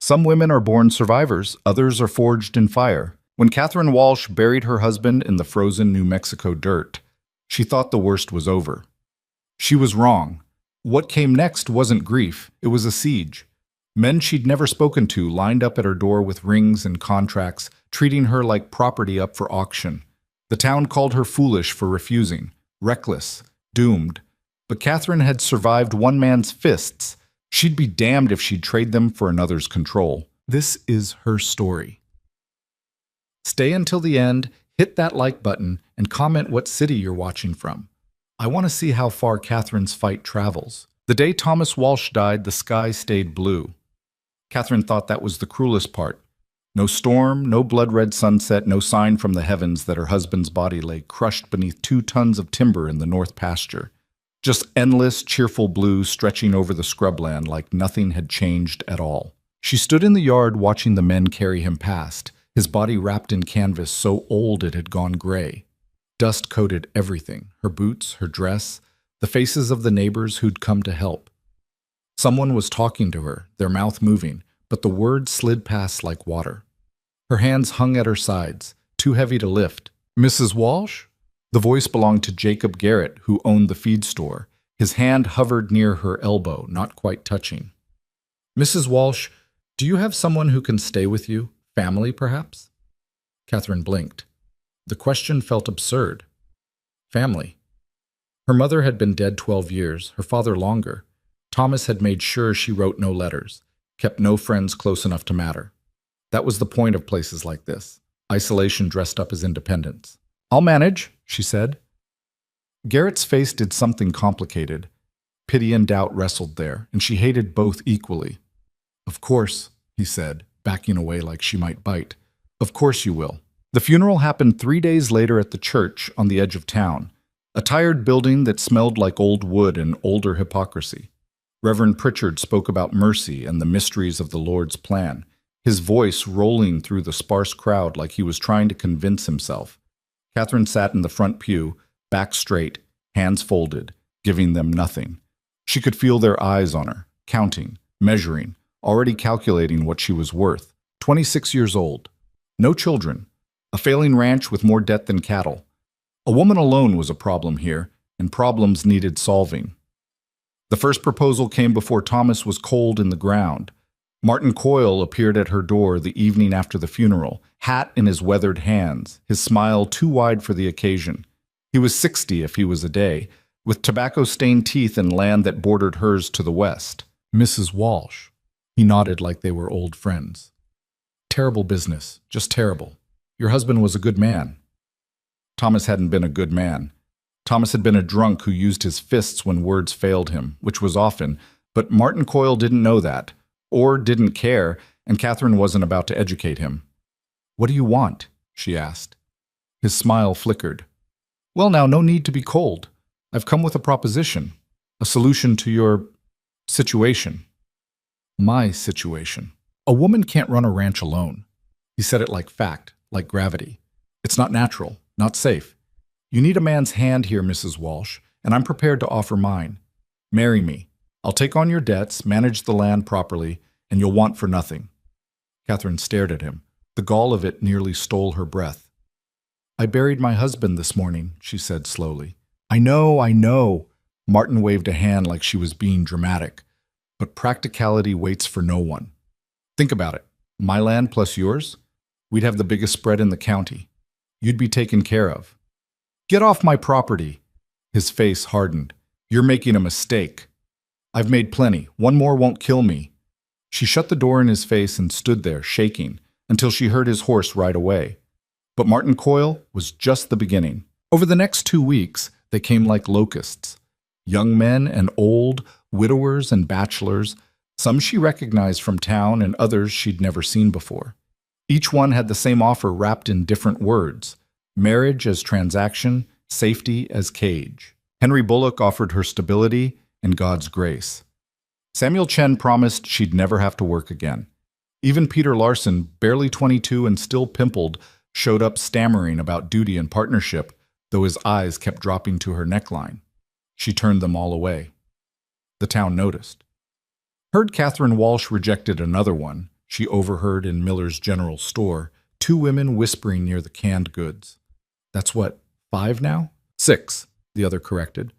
Some women are born survivors, others are forged in fire. When Catherine Walsh buried her husband in the frozen New Mexico dirt, she thought the worst was over. She was wrong. What came next wasn't grief, it was a siege. Men she'd never spoken to lined up at her door with rings and contracts, treating her like property up for auction. The town called her foolish for refusing, reckless, doomed. But Catherine had survived one man's fists. She'd be damned if she'd trade them for another's control. This is her story. Stay until the end, hit that like button, and comment what city you're watching from. I want to see how far Catherine's fight travels. The day Thomas Walsh died, the sky stayed blue. Catherine thought that was the cruelest part. No storm, no blood-red sunset, no sign from the heavens that her husband's body lay crushed beneath 2 tons of timber in the north pasture. Just endless, cheerful blue stretching over the scrubland like nothing had changed at all. She stood in the yard watching the men carry him past, his body wrapped in canvas so old it had gone gray. Dust coated everything, her boots, her dress, the faces of the neighbors who'd come to help. Someone was talking to her, their mouth moving, but the words slid past like water. Her hands hung at her sides, too heavy to lift. "Mrs. Walsh?" The voice belonged to Jacob Garrett, who owned the feed store. His hand hovered near her elbow, not quite touching. "Mrs. Walsh, do you have someone who can stay with you? Family, perhaps?" Catherine blinked. The question felt absurd. Family. Her mother had been dead 12 years, her father longer. Thomas had made sure she wrote no letters, kept no friends close enough to matter. That was the point of places like this. Isolation dressed up as independence. "I'll manage," she said. Garrett's face did something complicated. Pity and doubt wrestled there, and she hated both equally. "Of course," he said, backing away like she might bite. "Of course you will." The funeral happened 3 days later at the church on the edge of town, a tired building that smelled like old wood and older hypocrisy. Reverend Pritchard spoke about mercy and the mysteries of the Lord's plan, his voice rolling through the sparse crowd like he was trying to convince himself. Catherine sat in the front pew, back straight, hands folded, giving them nothing. She could feel their eyes on her, counting, measuring, already calculating what she was worth. 26 years old. No children. A failing ranch with more debt than cattle. A woman alone was a problem here, and problems needed solving. The first proposal came before Thomas was cold in the ground. Martin Coyle appeared at her door the evening after the funeral, hat in his weathered hands, his smile too wide for the occasion. He was 60 if he was a day, with tobacco-stained teeth and land that bordered hers to the west. "Mrs. Walsh." He nodded like they were old friends. "Terrible business, just terrible. Your husband was a good man." Thomas hadn't been a good man. Thomas had been a drunk who used his fists when words failed him, which was often, but Martin Coyle didn't know that, or didn't care, and Catherine wasn't about to educate him. "What do you want?" she asked. His smile flickered. "Well now, no need to be cold. I've come with a proposition, a solution to your situation." "My situation. A woman can't run a ranch alone." He said it like fact, like gravity. "It's not natural, not safe. You need a man's hand here, Mrs. Walsh, and I'm prepared to offer mine. Marry me. I'll take on your debts, manage the land properly, and you'll want for nothing." Catherine stared at him. The gall of it nearly stole her breath. "I buried my husband this morning," she said slowly. I know." Martin waved a hand like she was being dramatic. "But practicality waits for no one. Think about it. My land plus yours? We'd have the biggest spread in the county. You'd be taken care of." "Get off my property." His face hardened. "You're making a mistake. I've made plenty. One more won't kill me." She shut the door in his face and stood there, shaking, until she heard his horse ride away. But Martin Coyle was just the beginning. Over the next 2 weeks, they came like locusts. Young men and old, widowers and bachelors, some she recognized from town and others she'd never seen before. Each one had the same offer wrapped in different words: marriage as transaction, safety as cage. Henry Bullock offered her stability and God's grace. Samuel Chen promised she'd never have to work again. Even Peter Larson, barely 22 and still pimpled, showed up stammering about duty and partnership, though his eyes kept dropping to her neckline. She turned them all away. The town noticed. Heard Catherine Walsh rejected another one. she overheard in Miller's general store, two women whispering near the canned goods. That's what, 5 now? 6, the other corrected.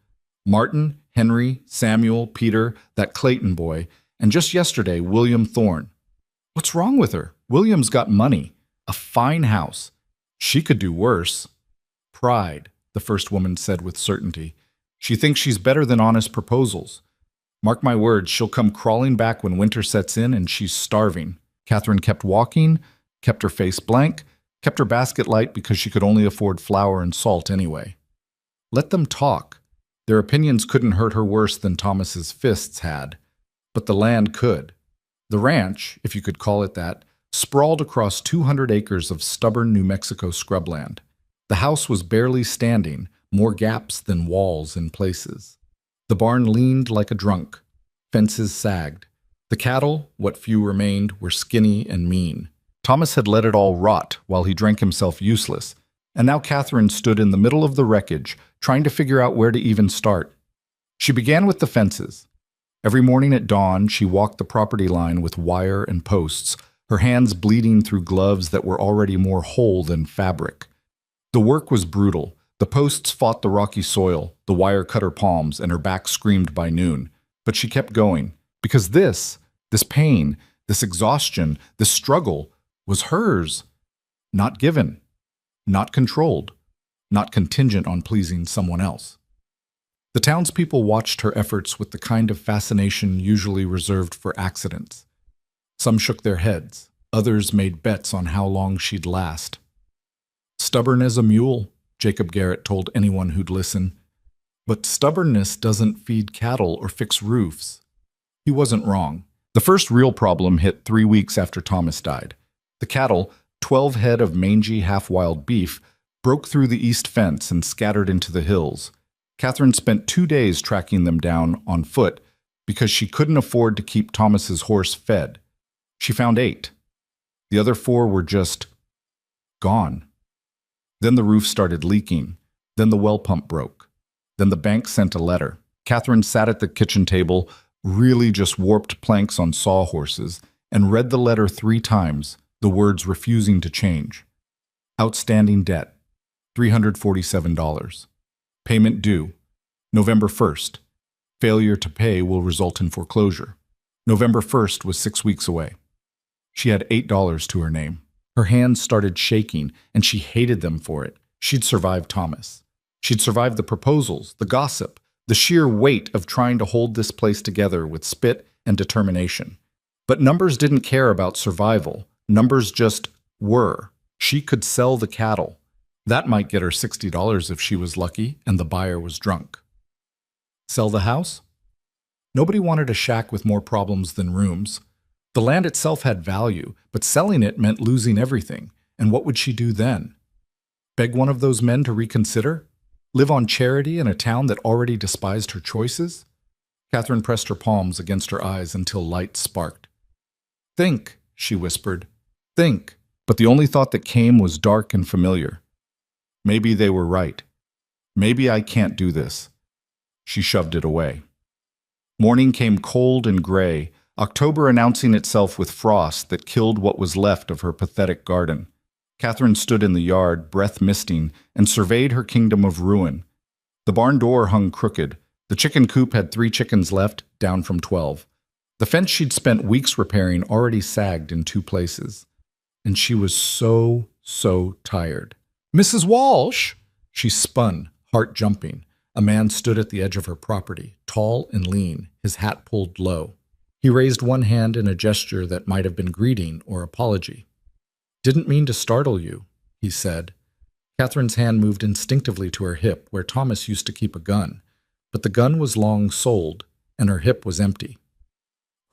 Martin, Henry, Samuel, Peter, that Clayton boy, and just yesterday, William Thorne. What's wrong with her? William's got money, a fine house. She could do worse. Pride, the first woman said with certainty. She thinks she's better than honest proposals. Mark my words, she'll come crawling back when winter sets in and she's starving. Catherine kept walking, kept her face blank, kept her basket light because she could only afford flour and salt anyway. Let them talk. Their opinions couldn't hurt her worse than Thomas's fists had. But the land could. The ranch, if you could call it that, sprawled across 200 acres of stubborn New Mexico scrubland. The house was barely standing, more gaps than walls in places. The barn leaned like a drunk. Fences sagged. The cattle, what few remained, were skinny and mean. Thomas had let it all rot while he drank himself useless, and now Catherine stood in the middle of the wreckage, trying to figure out where to even start. She began with the fences. Every morning at dawn, she walked the property line with wire and posts, her hands bleeding through gloves that were already more whole than fabric. The work was brutal. The posts fought the rocky soil, the wire cut her palms, and her back screamed by noon. But she kept going, because this pain, this exhaustion, this struggle was hers. Not given, not controlled, not contingent on pleasing someone else. The townspeople watched her efforts with the kind of fascination usually reserved for accidents. Some shook their heads, others made bets on how long she'd last. Stubborn as a mule, Jacob Garrett told anyone who'd listen. But stubbornness doesn't feed cattle or fix roofs. He wasn't wrong. The first real problem hit 3 weeks after Thomas died. The cattle, 12 head of mangy, half-wild beef, broke through the east fence and scattered into the hills. Catherine spent 2 days tracking them down on foot because she couldn't afford to keep Thomas's horse fed. She found 8. The other 4 were just gone. Then the roof started leaking. Then the well pump broke. Then the bank sent a letter. Catherine sat at the kitchen table, really just warped planks on sawhorses, and read the letter 3 times, the words refusing to change. Outstanding debt, $347. Payment due, November 1st. Failure to pay will result in foreclosure. November 1st was 6 weeks away. She had $8 to her name. Her hands started shaking, and she hated them for it. She'd survived Thomas. She'd survived the proposals, the gossip, the sheer weight of trying to hold this place together with spit and determination. But numbers didn't care about survival. Numbers just were. She could sell the cattle. That might get her $60 if she was lucky and the buyer was drunk. Sell the house? Nobody wanted a shack with more problems than rooms. The land itself had value, but selling it meant losing everything. And what would she do then? Beg one of those men to reconsider? Live on charity in a town that already despised her choices? Catherine pressed her palms against her eyes until light sparked. Think, she whispered. Think. But the only thought that came was dark and familiar. Maybe they were right. Maybe I can't do this. She shoved it away. Morning came cold and gray, October announcing itself with frost that killed what was left of her pathetic garden. Catherine stood in the yard, breath misting, and surveyed her kingdom of ruin. The barn door hung crooked. The chicken coop had 3 chickens left, down from 12. The fence she'd spent weeks repairing already sagged in 2 places. And she was so tired. Mrs. Walsh! She spun, heart jumping. A man stood at the edge of her property, tall and lean, his hat pulled low. He raised one hand in a gesture that might have been greeting or apology. Didn't mean to startle you, he said. Catherine's hand moved instinctively to her hip, where Thomas used to keep a gun, but the gun was long soled, and her hip was empty.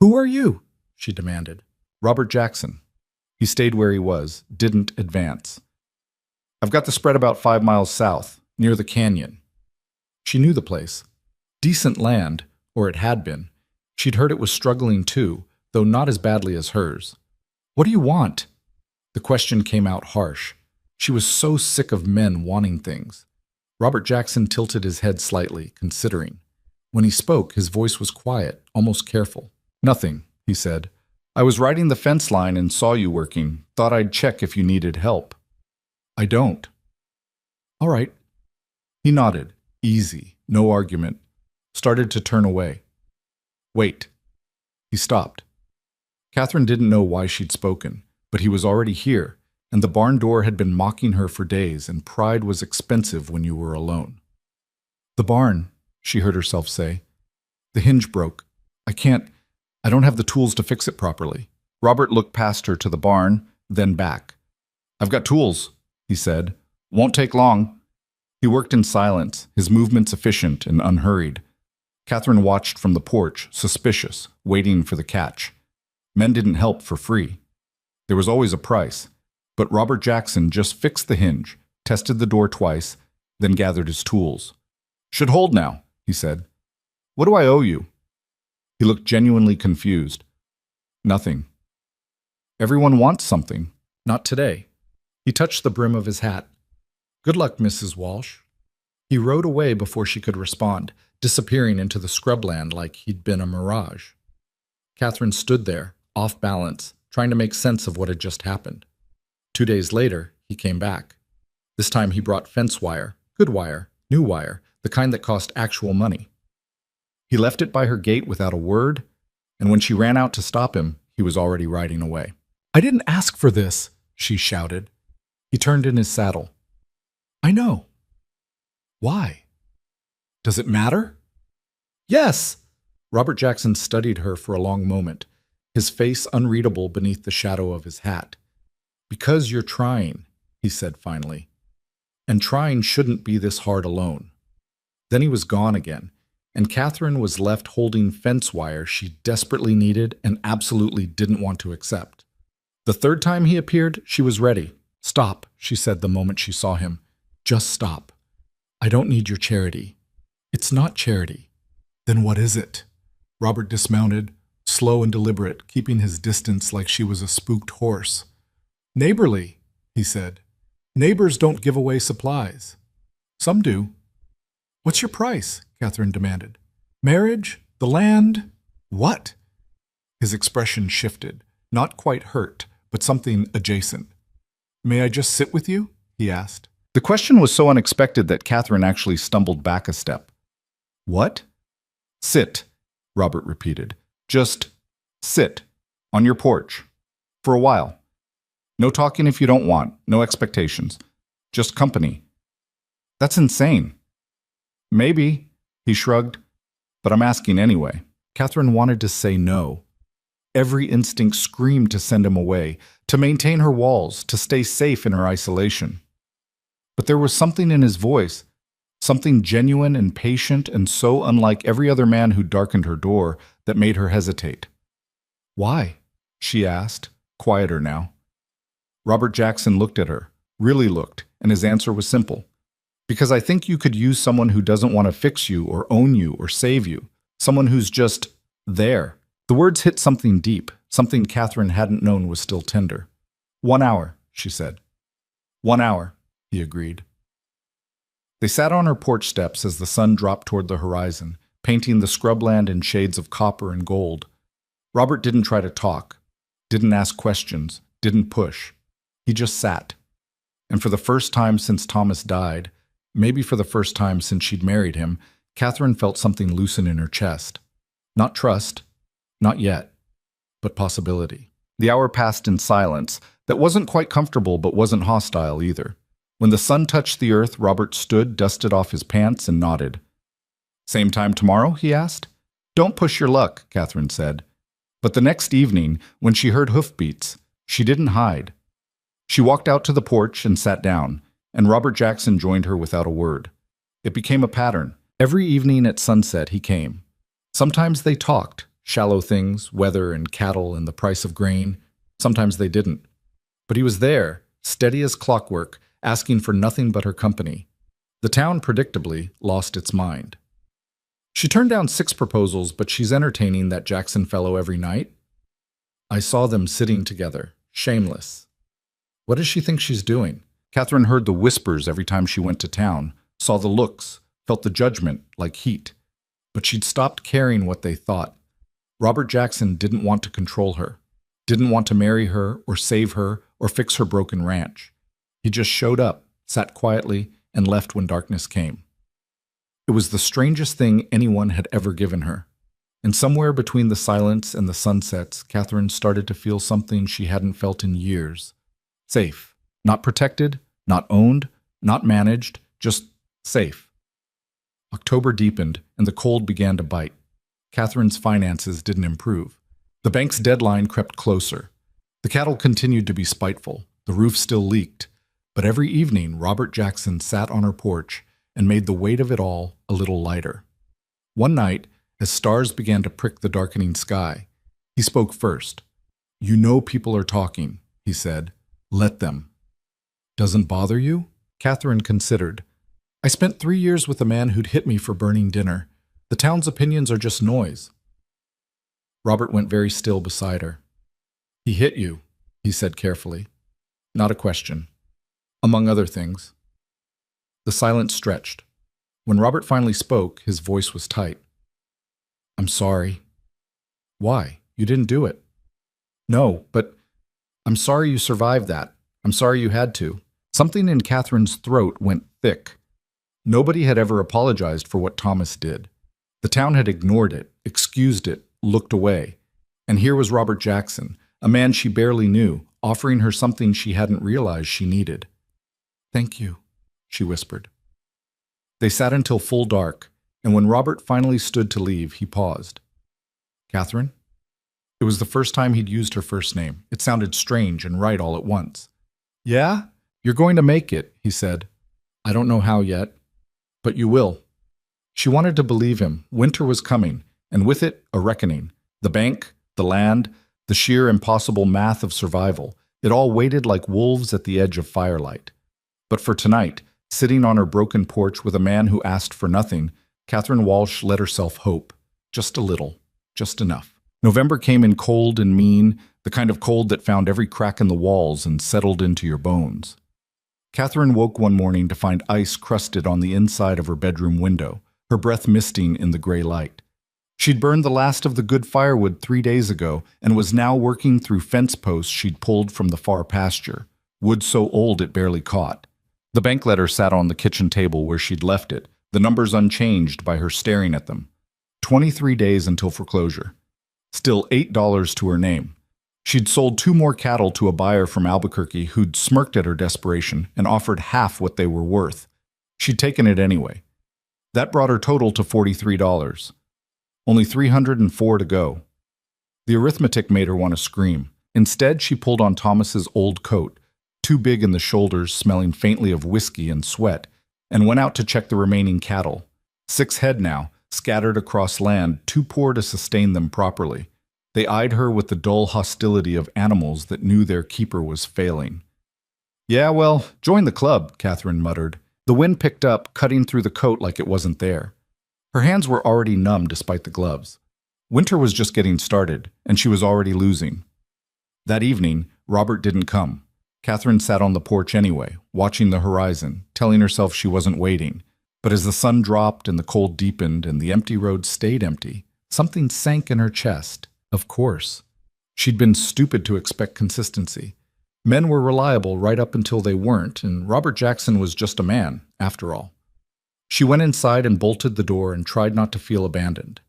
Who are you? She demanded. Robert Jackson. He stayed where he was, didn't advance. I've got the spread about 5 miles south, near the canyon. She knew the place. Decent land, or it had been. She'd heard it was struggling too, though not as badly as hers. What do you want? The question came out harsh. She was so sick of men wanting things. Robert Jackson tilted his head slightly, considering. When he spoke, his voice was quiet, almost careful. Nothing, he said. I was riding the fence line and saw you working. Thought I'd check if you needed help. I don't. All right. He nodded. Easy. No argument. Started to turn away. Wait. He stopped. Catherine didn't know why she'd spoken, but he was already here, and the barn door had been mocking her for days, and pride was expensive when you were alone. The barn, she heard herself say. The hinge broke. I don't have the tools to fix it properly. Robert looked past her to the barn, then back. I've got tools, he said. Won't take long. He worked in silence, his movements efficient and unhurried. Catherine watched from the porch, suspicious, waiting for the catch. Men didn't help for free. There was always a price. But Robert Jackson just fixed the hinge, tested the door twice, then gathered his tools. Should hold now, he said. What do I owe you? He looked genuinely confused. Nothing. Everyone wants something. Not today. He touched the brim of his hat. Good luck, Mrs. Walsh. He rode away before she could respond, disappearing into the scrubland like he'd been a mirage. Catherine stood there, off balance, trying to make sense of what had just happened. 2 days later, he came back. This time he brought fence wire, good wire, new wire, the kind that cost actual money. He left it by her gate without a word, and when she ran out to stop him, he was already riding away. I didn't ask for this, she shouted. He turned in his saddle. I know. Why? Does it matter? Yes. Robert Jackson studied her for a long moment, his face unreadable beneath the shadow of his hat. Because you're trying, he said finally. And trying shouldn't be this hard alone. Then he was gone again, and Catherine was left holding fence wire she desperately needed and absolutely didn't want to accept. The third time he appeared, she was ready. Stop, she said the moment she saw him. Just stop. I don't need your charity. It's not charity. Then what is it? Robert dismounted, slow and deliberate, keeping his distance like she was a spooked horse. Neighborly, he said. Neighbors don't give away supplies. Some do. What's your price? Catherine demanded. Marriage? The land? What? His expression shifted, not quite hurt, but something adjacent. May I just sit with you? He asked. The question was so unexpected that Catherine actually stumbled back a step. What? Sit, Robert repeated. Just sit on your porch. For a while. No talking if you don't want, no expectations. Just company. That's insane. Maybe, he shrugged, but I'm asking anyway. Catherine wanted to say no. Every instinct screamed to send him away, to maintain her walls, to stay safe in her isolation. But there was something in his voice, something genuine and patient and so unlike every other man who darkened her door, that made her hesitate. Why? She asked, quieter now. Robert Jackson looked at her, really looked, and his answer was simple. Because I think you could use someone who doesn't want to fix you or own you or save you, someone who's just there. The words hit something deep, something Catherine hadn't known was still tender. 1 hour, she said. 1 hour, he agreed. They sat on her porch steps as the sun dropped toward the horizon, painting the scrubland in shades of copper and gold. Robert didn't try to talk, didn't ask questions, didn't push. He just sat. And for the first time since Thomas died, maybe for the first time since she'd married him, Catherine felt something loosen in her chest. Not trust, not yet, but possibility. The hour passed in silence that wasn't quite comfortable but wasn't hostile either. When the sun touched the earth, Robert stood, dusted off his pants, and nodded. Same time tomorrow? He asked. Don't push your luck, Catherine said. But the next evening, when she heard hoofbeats, she didn't hide. She walked out to the porch and sat down, and Robert Jackson joined her without a word. It became a pattern. Every evening at sunset he came. Sometimes they talked, shallow things, weather and cattle and the price of grain. Sometimes they didn't. But he was there, steady as clockwork, asking for nothing but her company. The town, predictably, lost its mind. She turned down 6 proposals, but she's entertaining that Jackson fellow every night. I saw them sitting together, shameless. What does she think she's doing? Catherine heard the whispers every time she went to town, saw the looks, felt the judgment like heat. But she'd stopped caring what they thought. Robert Jackson didn't want to control her. didn't want to marry her or save her or fix her broken ranch. He just showed up, sat quietly, and left when darkness came. It was the strangest thing anyone had ever given her. And somewhere between the silence and the sunsets, Catherine started to feel something she hadn't felt in years. Safe. Not protected, not owned, not managed, just safe. October deepened, and the cold began to bite. Catherine's finances didn't improve. The bank's deadline crept closer. The cattle continued to be spiteful. The roof still leaked. But every evening, Robert Jackson sat on her porch and made the weight of it all a little lighter. One night, as stars began to prick the darkening sky, he spoke first. "You know people are talking," he said. "Let them." "Doesn't bother you?" Catherine considered. "I spent 3 years with a man who'd hit me for burning dinner. The town's opinions are just noise." Robert went very still beside her. "He hit you," he said carefully. "Not a question. Among other things." The silence stretched. When Robert finally spoke, his voice was tight. "I'm sorry." "Why? You didn't do it." "No, but I'm sorry you survived that. I'm sorry you had to." Something in Catherine's throat went thick. Nobody had ever apologized for what Thomas did. The town had ignored it, excused it, looked away. And here was Robert Jackson, a man she barely knew, offering her something she hadn't realized she needed. "Thank you," she whispered. They sat until full dark, and when Robert finally stood to leave, he paused. "Catherine?" It was the first time he'd used her first name. It sounded strange and right all at once. "Yeah? You're going to make it," he said. "I don't know how yet, but you will." She wanted to believe him. Winter was coming, and with it, a reckoning. The bank, the land, the sheer impossible math of survival. It all waited like wolves at the edge of firelight. But for tonight, sitting on her broken porch with a man who asked for nothing, Catherine Walsh let herself hope. Just a little. Just enough. November came in cold and mean, the kind of cold that found every crack in the walls and settled into your bones. Catherine woke one morning to find ice crusted on the inside of her bedroom window, her breath misting in the gray light. She'd burned the last of the good firewood 3 days ago and was now working through fence posts she'd pulled from the far pasture, wood so old it barely caught. The bank letter sat on the kitchen table where she'd left it, the numbers unchanged by her staring at them. 23 days until foreclosure. Still $8 to her name. She'd sold 2 more cattle to a buyer from Albuquerque who'd smirked at her desperation and offered half what they were worth. She'd taken it anyway. That brought her total to $43. Only 304 to go. The arithmetic made her want to scream. Instead, she pulled on Thomas's old coat, too big in the shoulders, smelling faintly of whiskey and sweat, and went out to check the remaining cattle. 6 head now, scattered across land, too poor to sustain them properly. They eyed her with the dull hostility of animals that knew their keeper was failing. "Yeah, well, join the club," Catherine muttered. The wind picked up, cutting through the coat like it wasn't there. Her hands were already numb despite the gloves. Winter was just getting started, and she was already losing. That evening, Robert didn't come. Catherine sat on the porch anyway, watching the horizon, telling herself she wasn't waiting. But as the sun dropped and the cold deepened and the empty road stayed empty, something sank in her chest. Of course. She'd been stupid to expect consistency. Men were reliable right up until they weren't, and Robert Jackson was just a man, after all. She went inside and bolted the door and tried not to feel abandoned.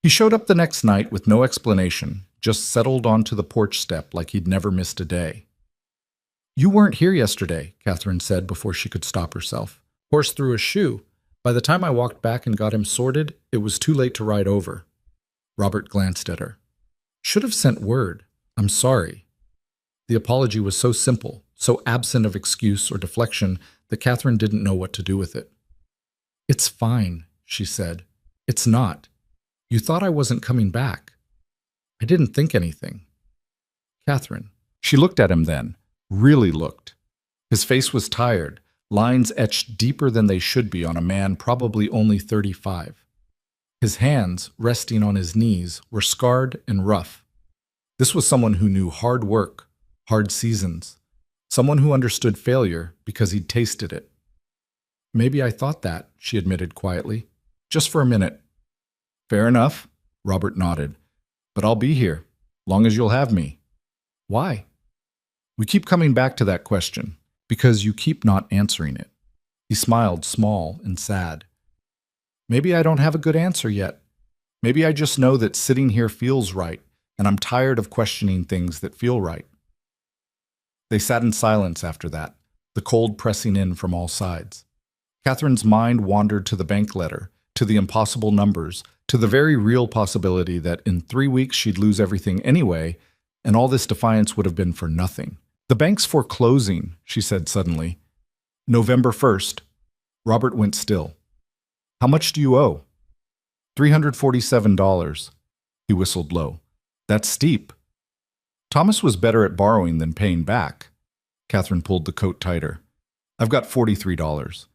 He showed up the next night with no explanation, just settled onto the porch step like he'd never missed a day. "You weren't here yesterday," Catherine said before she could stop herself. "Horse threw a shoe. By the time I walked back and got him sorted, it was too late to ride over." Robert glanced at her. "Should have sent word. I'm sorry." The apology was so simple, so absent of excuse or deflection, that Catherine didn't know what to do with it. "It's fine," she said. "It's not. You thought I wasn't coming back. I didn't think anything." "Catherine." She looked at him then, really looked. His face was tired, lines etched deeper than they should be on a man probably only 35. His hands, resting on his knees, were scarred and rough. This was someone who knew hard work, hard seasons. Someone who understood failure because he'd tasted it. "Maybe I thought that," she admitted quietly. "Just for a minute." "Fair enough," Robert nodded. "But I'll be here, long as you'll have me." Why? We keep coming back to that question, because you keep not answering it. He smiled, small and sad. Maybe I don't have a good answer yet. Maybe I just know that sitting here feels right, and I'm tired of questioning things that feel right. They sat in silence after that, the cold pressing in from all sides. Catherine's mind wandered to the bank letter, to the impossible numbers, to the very real possibility that in 3 weeks she'd lose everything anyway, and all this defiance would have been for nothing. The bank's foreclosing, she said suddenly. November 1st. Robert went still. How much do you owe? $347. He whistled low. That's steep. Thomas was better at borrowing than paying back. Catherine pulled the coat tighter. I've got $43.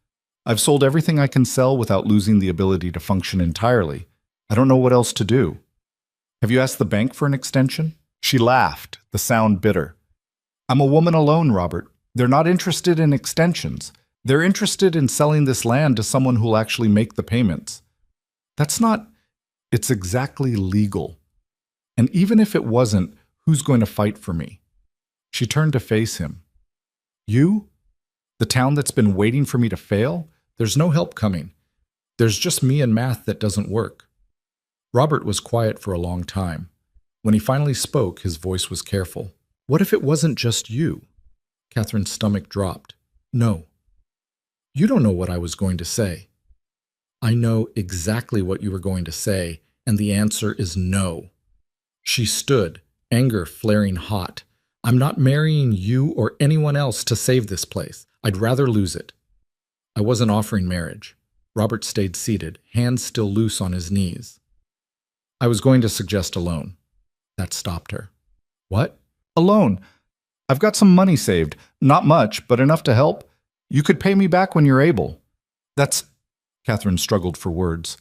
I've sold everything I can sell without losing the ability to function entirely. I don't know what else to do. Have you asked the bank for an extension? She laughed, the sound bitter. I'm a woman alone, Robert. They're not interested in extensions. They're interested in selling this land to someone who'll actually make the payments. That's not... It's exactly legal. And even if it wasn't, who's going to fight for me? She turned to face him. You? The town that's been waiting for me to fail? There's no help coming. There's just me and math that doesn't work. Robert was quiet for a long time. When he finally spoke, his voice was careful. What if it wasn't just you? Catherine's stomach dropped. No. You don't know what I was going to say. I know exactly what you were going to say, and the answer is no. She stood, anger flaring hot. I'm not marrying you or anyone else to save this place. I'd rather lose it. I wasn't offering marriage. Robert stayed seated, hands still loose on his knees. I was going to suggest a loan. That stopped her. What? A loan. I've got some money saved. Not much, but enough to help. You could pay me back when you're able. That's... Catherine struggled for words.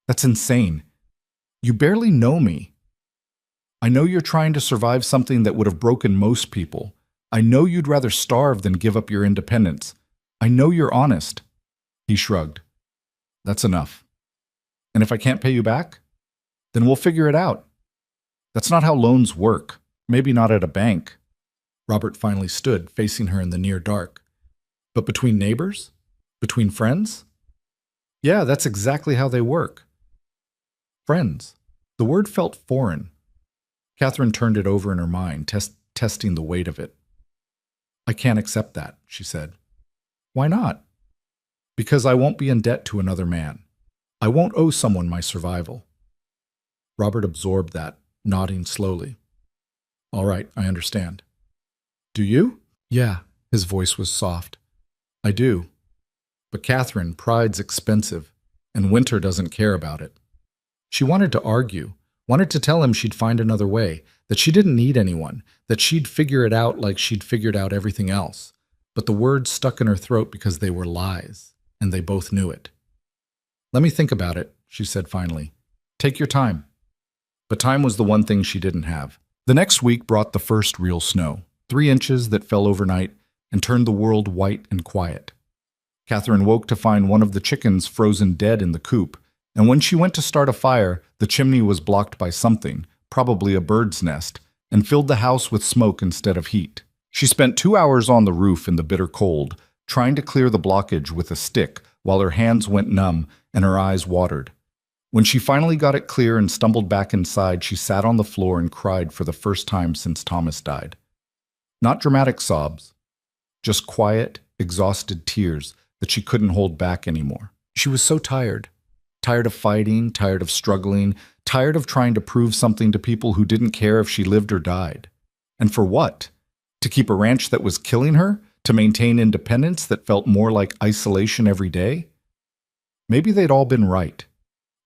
That's insane. You barely know me. I know you're trying to survive something that would have broken most people. I know you'd rather starve than give up your independence. I know you're honest. He shrugged. That's enough. And if I can't pay you back, then we'll figure it out. That's not how loans work. Maybe not at a bank. Robert finally stood, facing her in the near dark. But between neighbors? Between friends? Yeah, that's exactly how they work. Friends. The word felt foreign. Catherine turned it over in her mind, testing the weight of it. I can't accept that, she said. Why not? Because I won't be in debt to another man. I won't owe someone my survival. Robert absorbed that, nodding slowly. All right, I understand. Do you? Yeah, his voice was soft. I do. But Catherine, pride's expensive, and Winter doesn't care about it. She wanted to argue, wanted to tell him she'd find another way, that she didn't need anyone, that she'd figure it out like she'd figured out everything else. But the words stuck in her throat because they were lies, and they both knew it. Let me think about it, she said finally. Take your time. But time was the one thing she didn't have. The next week brought the first real snow, 3 inches that fell overnight and turned the world white and quiet. Catherine woke to find one of the chickens frozen dead in the coop, and when she went to start a fire, the chimney was blocked by something, probably a bird's nest, and filled the house with smoke instead of heat. She spent 2 hours on the roof in the bitter cold, trying to clear the blockage with a stick while her hands went numb and her eyes watered. When she finally got it clear and stumbled back inside, she sat on the floor and cried for the first time since Thomas died. Not dramatic sobs, just quiet, exhausted tears that she couldn't hold back anymore. She was so tired. Tired of fighting, tired of struggling, tired of trying to prove something to people who didn't care if she lived or died. And for what? To keep a ranch that was killing her? To maintain independence that felt more like isolation every day? Maybe they'd all been right.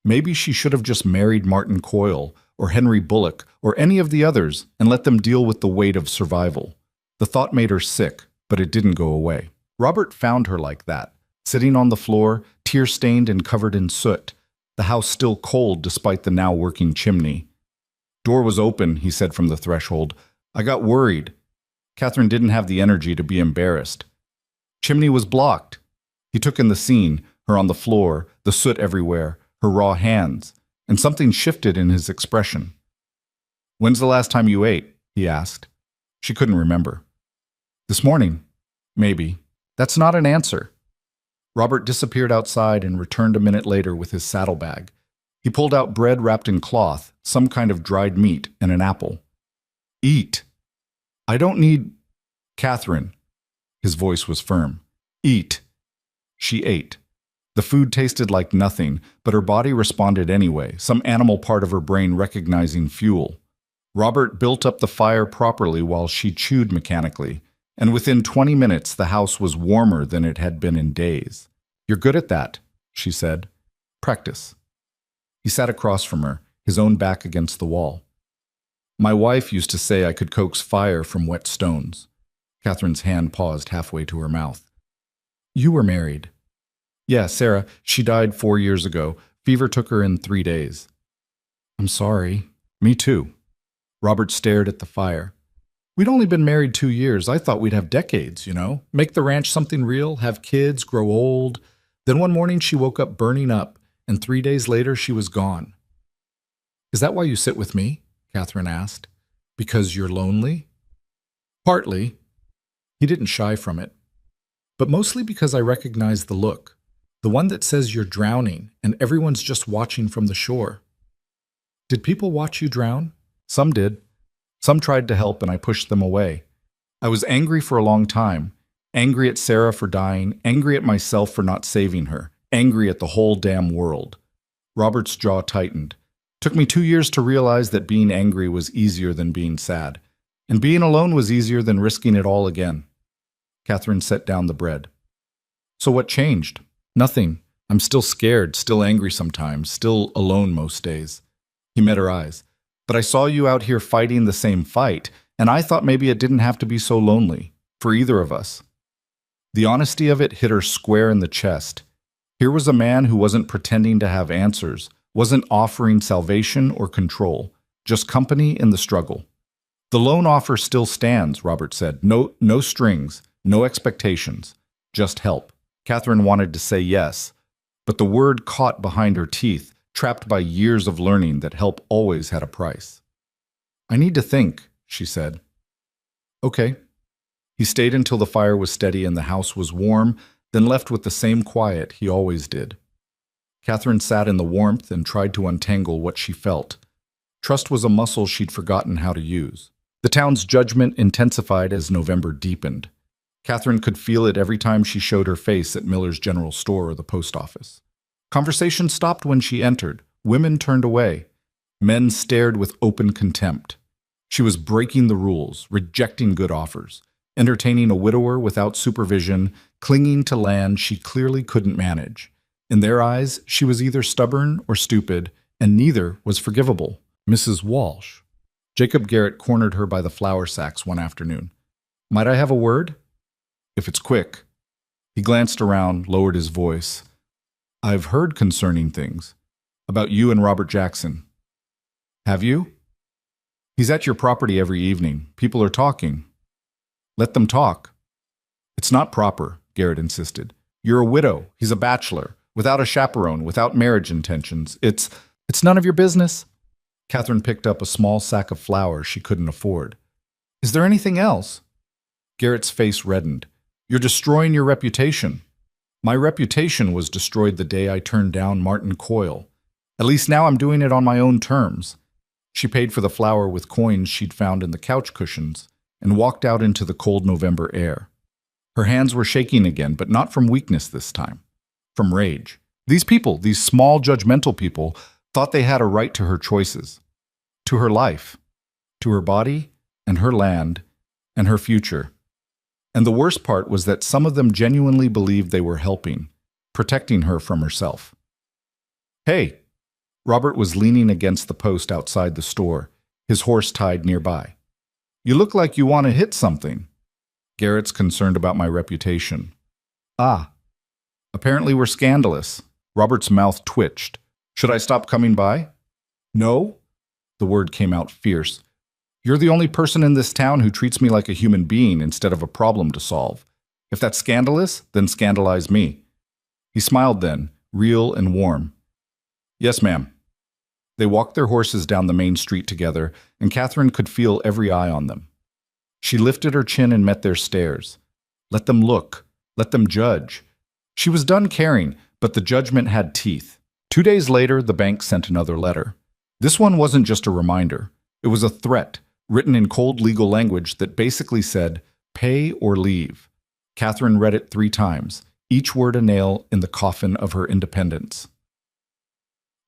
Maybe she should have just married Martin Coyle or Henry Bullock or any of the others and let them deal with the weight of survival. The thought made her sick, but it didn't go away. Robert found her like that, sitting on the floor, tear-stained and covered in soot, the house still cold despite the now working chimney. Door was open, he said from the threshold. I got worried. Catherine didn't have the energy to be embarrassed. Chimney was blocked. He took in the scene, her on the floor, the soot everywhere, her raw hands, and something shifted in his expression. When's the last time you ate? He asked. She couldn't remember. This morning? Maybe. That's not an answer. Robert disappeared outside and returned a minute later with his saddlebag. He pulled out bread wrapped in cloth, some kind of dried meat, and an apple. Eat. I don't need... Catherine. His voice was firm. Eat. She ate. The food tasted like nothing, but her body responded anyway, some animal part of her brain recognizing fuel. Robert built up the fire properly while she chewed mechanically, and within 20 minutes the house was warmer than it had been in days. You're good at that, she said. Practice. He sat across from her, his own back against the wall. My wife used to say I could coax fire from wet stones. Catherine's hand paused halfway to her mouth. You were married. Yeah, Sarah. She died 4 years ago. Fever took her in 3 days. I'm sorry. Me too. Robert stared at the fire. We'd only been married 2 years. I thought we'd have decades, you know? Make the ranch something real, have kids, grow old. Then one morning she woke up burning up, and 3 days later she was gone. Is that why you sit with me? Catherine asked. Because you're lonely? Partly. He didn't shy from it. But mostly because I recognize the look. The one that says you're drowning, and everyone's just watching from the shore. Did people watch you drown? Some did. Some tried to help, and I pushed them away. I was angry for a long time. Angry at Sarah for dying, angry at myself for not saving her, angry at the whole damn world. Robert's jaw tightened. Took me 2 years to realize that being angry was easier than being sad. And being alone was easier than risking it all again. Catherine set down the bread. So what changed? Nothing. I'm still scared, still angry sometimes, still alone most days. He met her eyes. But I saw you out here fighting the same fight, and I thought maybe it didn't have to be so lonely, for either of us. The honesty of it hit her square in the chest. Here was a man who wasn't pretending to have answers, wasn't offering salvation or control, just company in the struggle. The loan offer still stands, Robert said. No strings, no expectations, just help. Catherine wanted to say yes, but the word caught behind her teeth, trapped by years of learning that help always had a price. I need to think, she said. Okay. He stayed until the fire was steady and the house was warm, then left with the same quiet he always did. Catherine sat in the warmth and tried to untangle what she felt. Trust was a muscle she'd forgotten how to use. The town's judgment intensified as November deepened. Catherine could feel it every time she showed her face at Miller's General Store or the post office. Conversation stopped when she entered. Women turned away. Men stared with open contempt. She was breaking the rules, rejecting good offers, entertaining a widower without supervision, clinging to land she clearly couldn't manage. In their eyes, she was either stubborn or stupid, and neither was forgivable. Mrs. Walsh. Jacob Garrett cornered her by the flour sacks one afternoon. Might I have a word? If it's quick. He glanced around, lowered his voice. I've heard concerning things. About you and Robert Jackson. Have you? He's at your property every evening. People are talking. Let them talk. It's not proper, Garrett insisted. You're a widow. He's a bachelor. Without a chaperone, without marriage intentions. It's none of your business. Catherine picked up a small sack of flour she couldn't afford. Is there anything else? Garrett's face reddened. You're destroying your reputation. My reputation was destroyed the day I turned down Martin Coyle. At least now I'm doing it on my own terms. She paid for the flour with coins she'd found in the couch cushions and walked out into the cold November air. Her hands were shaking again, but not from weakness this time. From rage. These people, these small judgmental people, thought they had a right to her choices, to her life, to her body and her land and her future. And the worst part was that some of them genuinely believed they were helping, protecting her from herself. Hey! Robert was leaning against the post outside the store, his horse tied nearby. You look like you want to hit something. Garrett's concerned about my reputation. Ah. Apparently we're scandalous. Robert's mouth twitched. Should I stop coming by? No? The word came out fierce. You're the only person in this town who treats me like a human being instead of a problem to solve. If that's scandalous, then scandalize me. He smiled then, real and warm. Yes, ma'am. They walked their horses down the main street together, and Catherine could feel every eye on them. She lifted her chin and met their stares. Let them look. Let them judge. She was done caring, but the judgment had teeth. 2 days later, the bank sent another letter. This one wasn't just a reminder. It was a threat, written in cold legal language that basically said, pay or leave. Catherine read it 3 times, each word a nail in the coffin of her independence.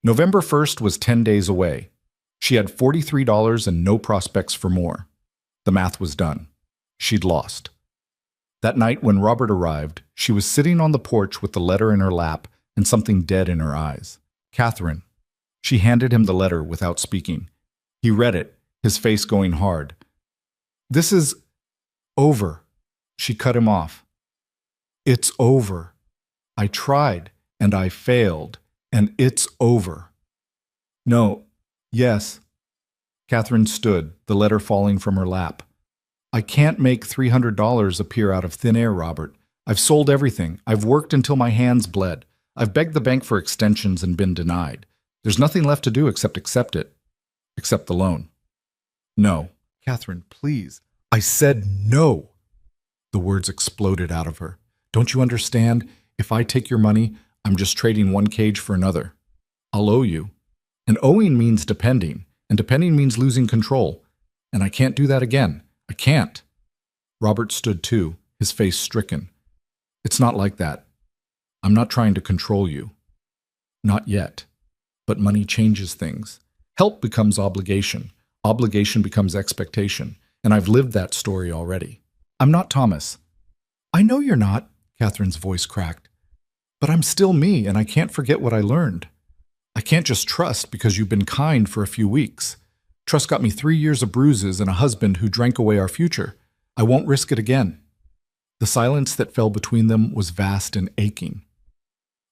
November 1st was 10 days away. She had $43 and no prospects for more. The math was done. She'd lost. That night when Robert arrived, she was sitting on the porch with the letter in her lap and something dead in her eyes. Catherine. She handed him the letter without speaking. He read it, his face going hard. This is over. She cut him off. It's over. I tried, and I failed, and it's over. No. Yes. Catherine stood, the letter falling from her lap. I can't make $300 appear out of thin air, Robert. I've sold everything. I've worked until my hands bled. I've begged the bank for extensions and been denied. There's nothing left to do except accept it. Accept the loan. No. Catherine, please. I said no. The words exploded out of her. Don't you understand? If I take your money, I'm just trading one cage for another. I'll owe you. And owing means depending, and depending means losing control. And I can't do that again. I can't. Robert stood too, his face stricken. It's not like that. I'm not trying to control you. Not yet. But money changes things. Help becomes obligation. Obligation becomes expectation. And I've lived that story already. I'm not Thomas. I know you're not, Catherine's voice cracked. But I'm still me, and I can't forget what I learned. I can't just trust because you've been kind for a few weeks. Trust got me 3 years of bruises and a husband who drank away our future. I won't risk it again. The silence that fell between them was vast and aching.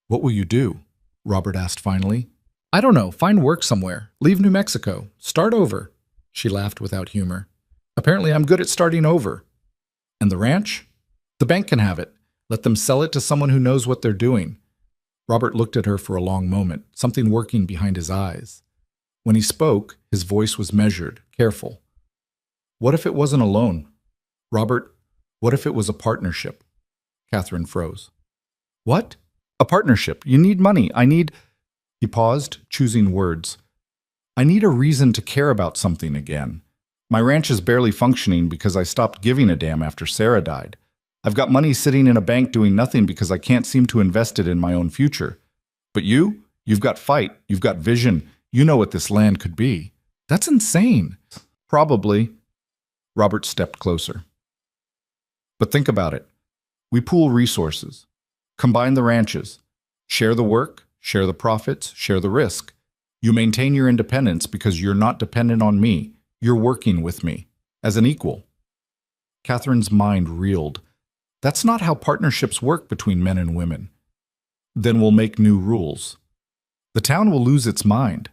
What will you do? Robert asked finally. I don't know. Find work somewhere. Leave New Mexico. Start over. She laughed without humor. Apparently I'm good at starting over. And the ranch? The bank can have it. Let them sell it to someone who knows what they're doing. Robert looked at her for a long moment, something working behind his eyes. When he spoke, his voice was measured, careful. What if it wasn't a loan? Robert, what if it was a partnership? Catherine froze. What? A partnership. You need money. I need... He paused, choosing words. I need a reason to care about something again. My ranch is barely functioning because I stopped giving a damn after Sarah died. I've got money sitting in a bank doing nothing because I can't seem to invest it in my own future. But you've got fight, you've got vision, you know what this land could be. That's insane. Probably. Robert stepped closer. But think about it. We pool resources, combine the ranches, share the work, share the profits, share the risk. You maintain your independence because you're not dependent on me. You're working with me, as an equal. Catherine's mind reeled. That's not how partnerships work between men and women. Then we'll make new rules. The town will lose its mind.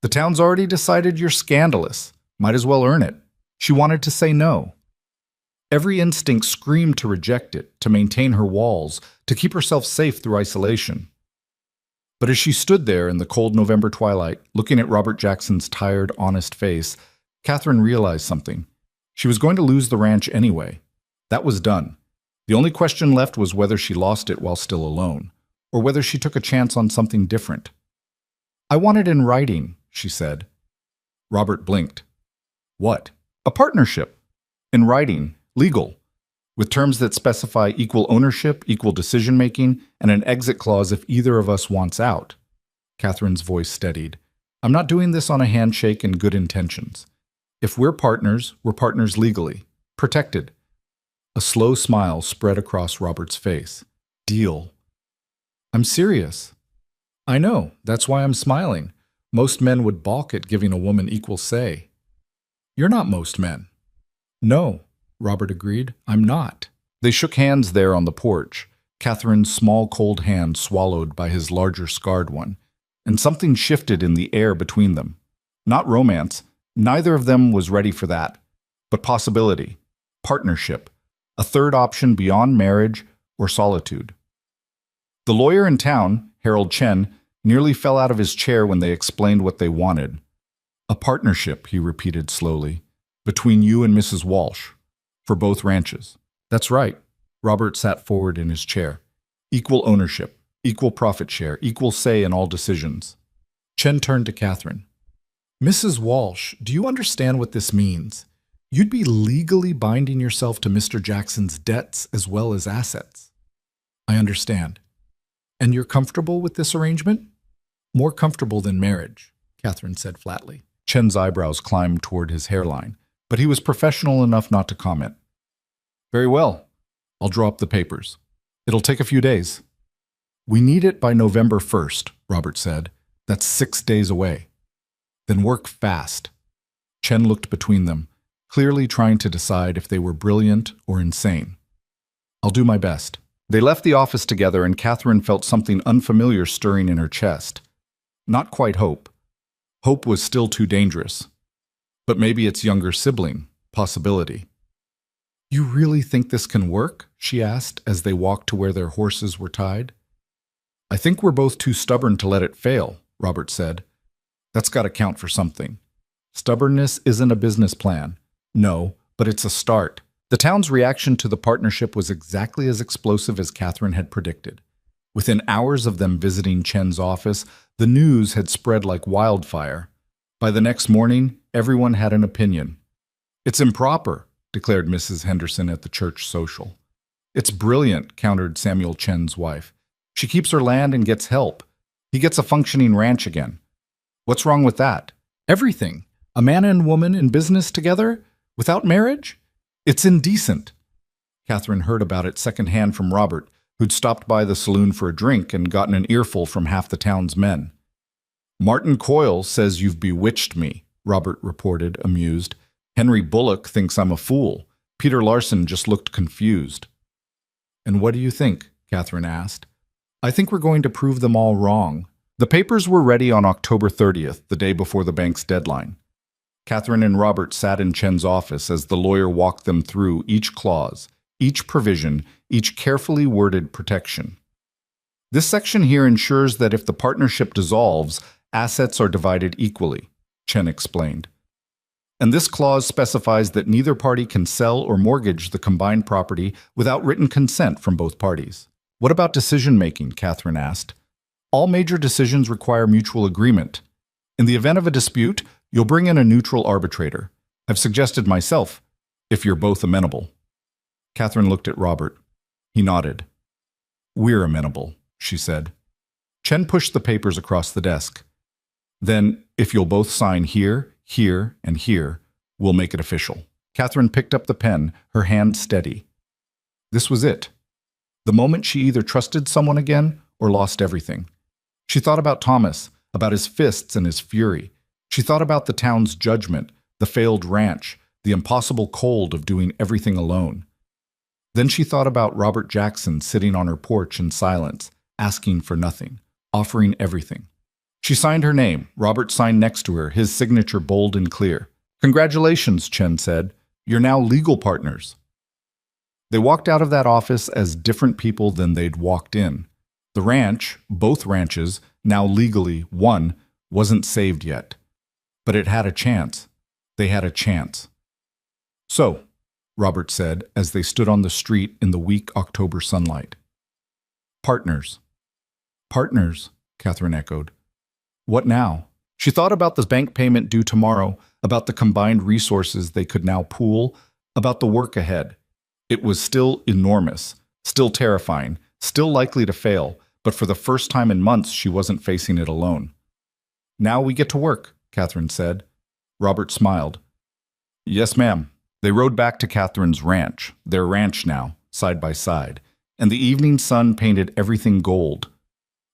The town's already decided you're scandalous. Might as well earn it. She wanted to say no. Every instinct screamed to reject it, to maintain her walls, to keep herself safe through isolation. But as she stood there in the cold November twilight, looking at Robert Jackson's tired, honest face, Catherine realized something. She was going to lose the ranch anyway. That was done. The only question left was whether she lost it while still alone, or whether she took a chance on something different. I want it in writing, she said. Robert blinked. What? A partnership. In writing, legal, with terms that specify equal ownership, equal decision-making, and an exit clause if either of us wants out. Catherine's voice steadied. I'm not doing this on a handshake and good intentions. If we're partners legally, protected. A slow smile spread across Robert's face. Deal. I'm serious. I know, that's why I'm smiling. Most men would balk at giving a woman equal say. You're not most men. No, Robert agreed, I'm not. They shook hands there on the porch, Catherine's small cold hand swallowed by his larger scarred one, and something shifted in the air between them. Not romance, neither of them was ready for that, but possibility, partnership, a third option beyond marriage or solitude. The lawyer in town, Harold Chen, nearly fell out of his chair when they explained what they wanted. A partnership, he repeated slowly, between you and Mrs. Walsh. For both ranches. That's right. Robert sat forward in his chair. Equal ownership, equal profit share, equal say in all decisions. Chen turned to Catherine. Mrs. Walsh, do you understand what this means? You'd be legally binding yourself to Mr. Jackson's debts as well as assets. I understand. And you're comfortable with this arrangement? More comfortable than marriage, Catherine said flatly. Chen's eyebrows climbed toward his hairline, but he was professional enough not to comment. Very well. I'll draw up the papers. It'll take a few days. We need it by November 1st, Robert said. That's 6 days away. Then work fast. Chen looked between them, clearly trying to decide if they were brilliant or insane. I'll do my best. They left the office together, and Catherine felt something unfamiliar stirring in her chest. Not quite hope. Hope was still too dangerous. But maybe its younger sibling, possibility. You really think this can work? She asked as they walked to where their horses were tied. I think we're both too stubborn to let it fail, Robert said. That's got to count for something. Stubbornness isn't a business plan. No, but it's a start. The town's reaction to the partnership was exactly as explosive as Catherine had predicted. Within hours of them visiting Chen's office, the news had spread like wildfire. By the next morning, everyone had an opinion. It's improper, declared Mrs. Henderson at the church social. It's brilliant, countered Samuel Chen's wife. She keeps her land and gets help. He gets a functioning ranch again. What's wrong with that? Everything. A man and woman in business together? Without marriage? It's indecent. Catherine heard about it secondhand from Robert, who'd stopped by the saloon for a drink and gotten an earful from half the town's men. Martin Coyle says you've bewitched me, Robert reported, amused. Henry Bullock thinks I'm a fool. Peter Larson just looked confused. And what do you think? Catherine asked. I think we're going to prove them all wrong. The papers were ready on October 30th, the day before the bank's deadline. Catherine and Robert sat in Chen's office as the lawyer walked them through each clause, each provision, each carefully worded protection. This section here ensures that if the partnership dissolves, assets are divided equally, Chen explained. And this clause specifies that neither party can sell or mortgage the combined property without written consent from both parties. What about decision-making? Catherine asked. All major decisions require mutual agreement. In the event of a dispute, you'll bring in a neutral arbitrator. I've suggested myself, if you're both amenable. Catherine looked at Robert. He nodded. We're amenable, she said. Chen pushed the papers across the desk. Then, if you'll both sign here, here, and here, we'll make it official. Catherine picked up the pen, her hand steady. This was it. The moment she either trusted someone again or lost everything. She thought about Thomas, about his fists and his fury. She thought about the town's judgment, the failed ranch, the impossible cold of doing everything alone. Then she thought about Robert Jackson sitting on her porch in silence, asking for nothing, offering everything. She signed her name. Robert signed next to her, his signature bold and clear. Congratulations, Chen said. You're now legal partners. They walked out of that office as different people than they'd walked in. The ranch, both ranches, now legally one, wasn't saved yet. But it had a chance. They had a chance. So, Robert said as they stood on the street in the weak October sunlight. Partners. Partners, Catherine echoed. What now? She thought about the bank payment due tomorrow, about the combined resources they could now pool, about the work ahead. It was still enormous, still terrifying, still likely to fail, but for the first time in months she wasn't facing it alone. Now we get to work, Catherine said. Robert smiled. Yes, ma'am. They rode back to Catherine's ranch, their ranch now, side by side, and the evening sun painted everything gold.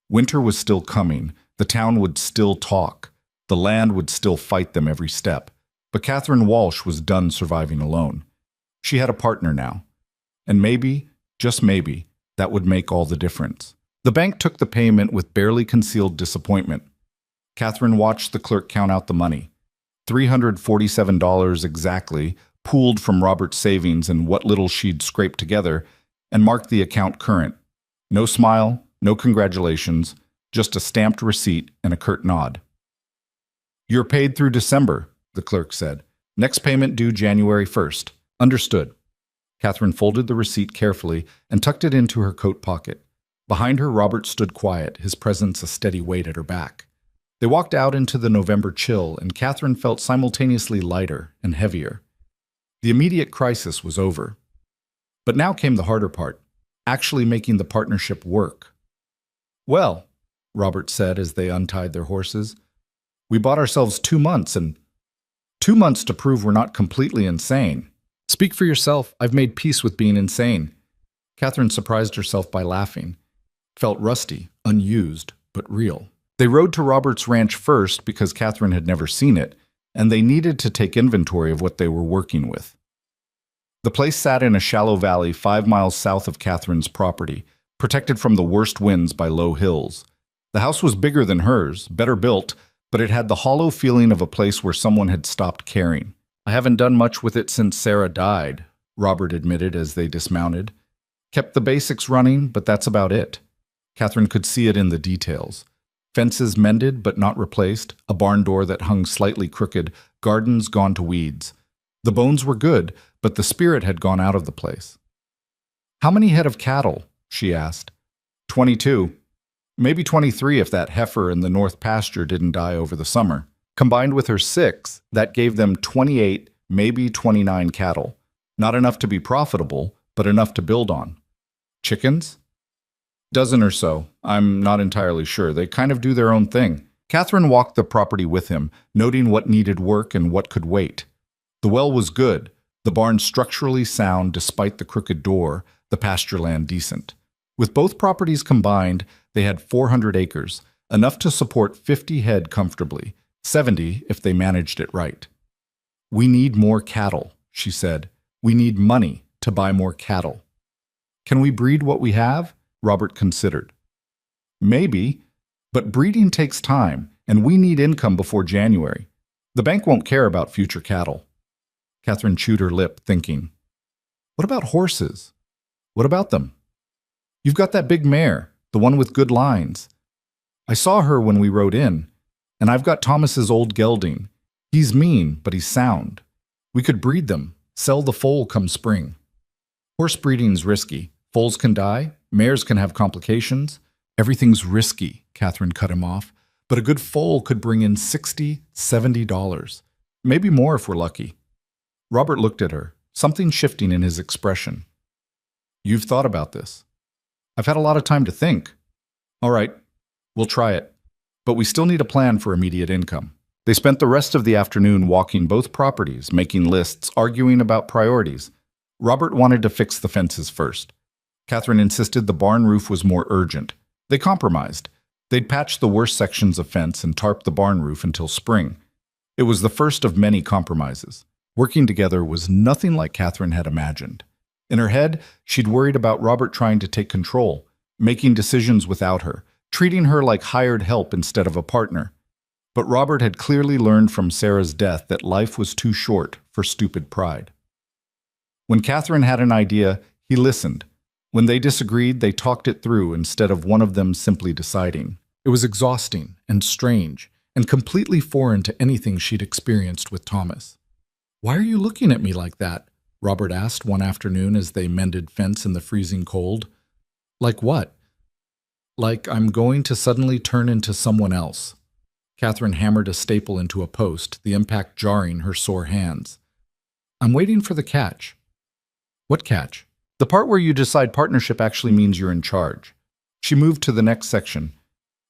Winter was still coming, the town would still talk, the land would still fight them every step, but Catherine Walsh was done surviving alone. She had a partner now, and maybe, just maybe, that would make all the difference. The bank took the payment with barely concealed disappointment. Catherine watched the clerk count out the money. $347 exactly, pooled from Robert's savings and what little she'd scraped together, and marked the account current. No smile, no congratulations, just a stamped receipt and a curt nod. You're paid through December, the clerk said. Next payment due January 1st. Understood. Catherine folded the receipt carefully and tucked it into her coat pocket. Behind her, Robert stood quiet, his presence a steady weight at her back. They walked out into the November chill, and Catherine felt simultaneously lighter and heavier. The immediate crisis was over. But now came the harder part, actually making the partnership work. "Well," Robert said as they untied their horses, "we bought ourselves 2 months, and 2 months to prove we're not completely insane." "Speak for yourself. I've made peace with being insane." Catherine surprised herself by laughing. Felt rusty, unused, but real. They rode to Robert's ranch first because Catherine had never seen it, and they needed to take inventory of what they were working with. The place sat in a shallow valley 5 miles south of Catherine's property, protected from the worst winds by low hills. The house was bigger than hers, better built, but it had the hollow feeling of a place where someone had stopped caring. "I haven't done much with it since Sarah died," Robert admitted as they dismounted. "Kept the basics running, but that's about it." Catherine could see it in the details. Fences mended but not replaced, a barn door that hung slightly crooked, gardens gone to weeds. The bones were good, but the spirit had gone out of the place. "How many head of cattle?" she asked. 22. Maybe 23 if that heifer in the north pasture didn't die over the summer. Combined with her 6, that gave them 28, maybe 29 cattle. Not enough to be profitable, but enough to build on. Chickens? Dozen or so. I'm not entirely sure. They kind of do their own thing. Catherine walked the property with him, noting what needed work and what could wait. The well was good, the barn structurally sound despite the crooked door, the pasture land decent. With both properties combined, they had 400 acres, enough to support 50 head comfortably, 70 if they managed it right. "We need more cattle," she said. "We need money to buy more cattle." "Can we breed what we have?" Robert considered. "Maybe, but breeding takes time, and we need income before January. The bank won't care about future cattle." Catherine chewed her lip, thinking. "What about horses? What about them? You've got that big mare, the one with good lines. I saw her when we rode in, and I've got Thomas's old gelding. He's mean, but he's sound. We could breed them, sell the foal come spring." "Horse breeding's risky. Foals can die, mares can have complications. Everything's risky," Catherine cut him off. "But a good foal could bring in $60, $70. Maybe more if we're lucky." Robert looked at her, something shifting in his expression. "You've thought about this?" "I've had a lot of time to think." "All right, we'll try it. But we still need a plan for immediate income." They spent the rest of the afternoon walking both properties, making lists, arguing about priorities. Robert wanted to fix the fences first. Catherine insisted the barn roof was more urgent. They compromised. They'd patch the worst sections of fence and tarp the barn roof until spring. It was the first of many compromises. Working together was nothing like Catherine had imagined. In her head, she'd worried about Robert trying to take control, making decisions without her, treating her like hired help instead of a partner. But Robert had clearly learned from Sarah's death that life was too short for stupid pride. When Catherine had an idea, he listened. When they disagreed, they talked it through instead of one of them simply deciding. It was exhausting and strange and completely foreign to anything she'd experienced with Thomas. "Why are you looking at me like that?" Robert asked one afternoon as they mended fence in the freezing cold. "Like what?" "Like I'm going to suddenly turn into someone else." Catherine hammered a staple into a post, the impact jarring her sore hands. "I'm waiting for the catch." "What catch?" "The part where you decide partnership actually means you're in charge." She moved to the next section.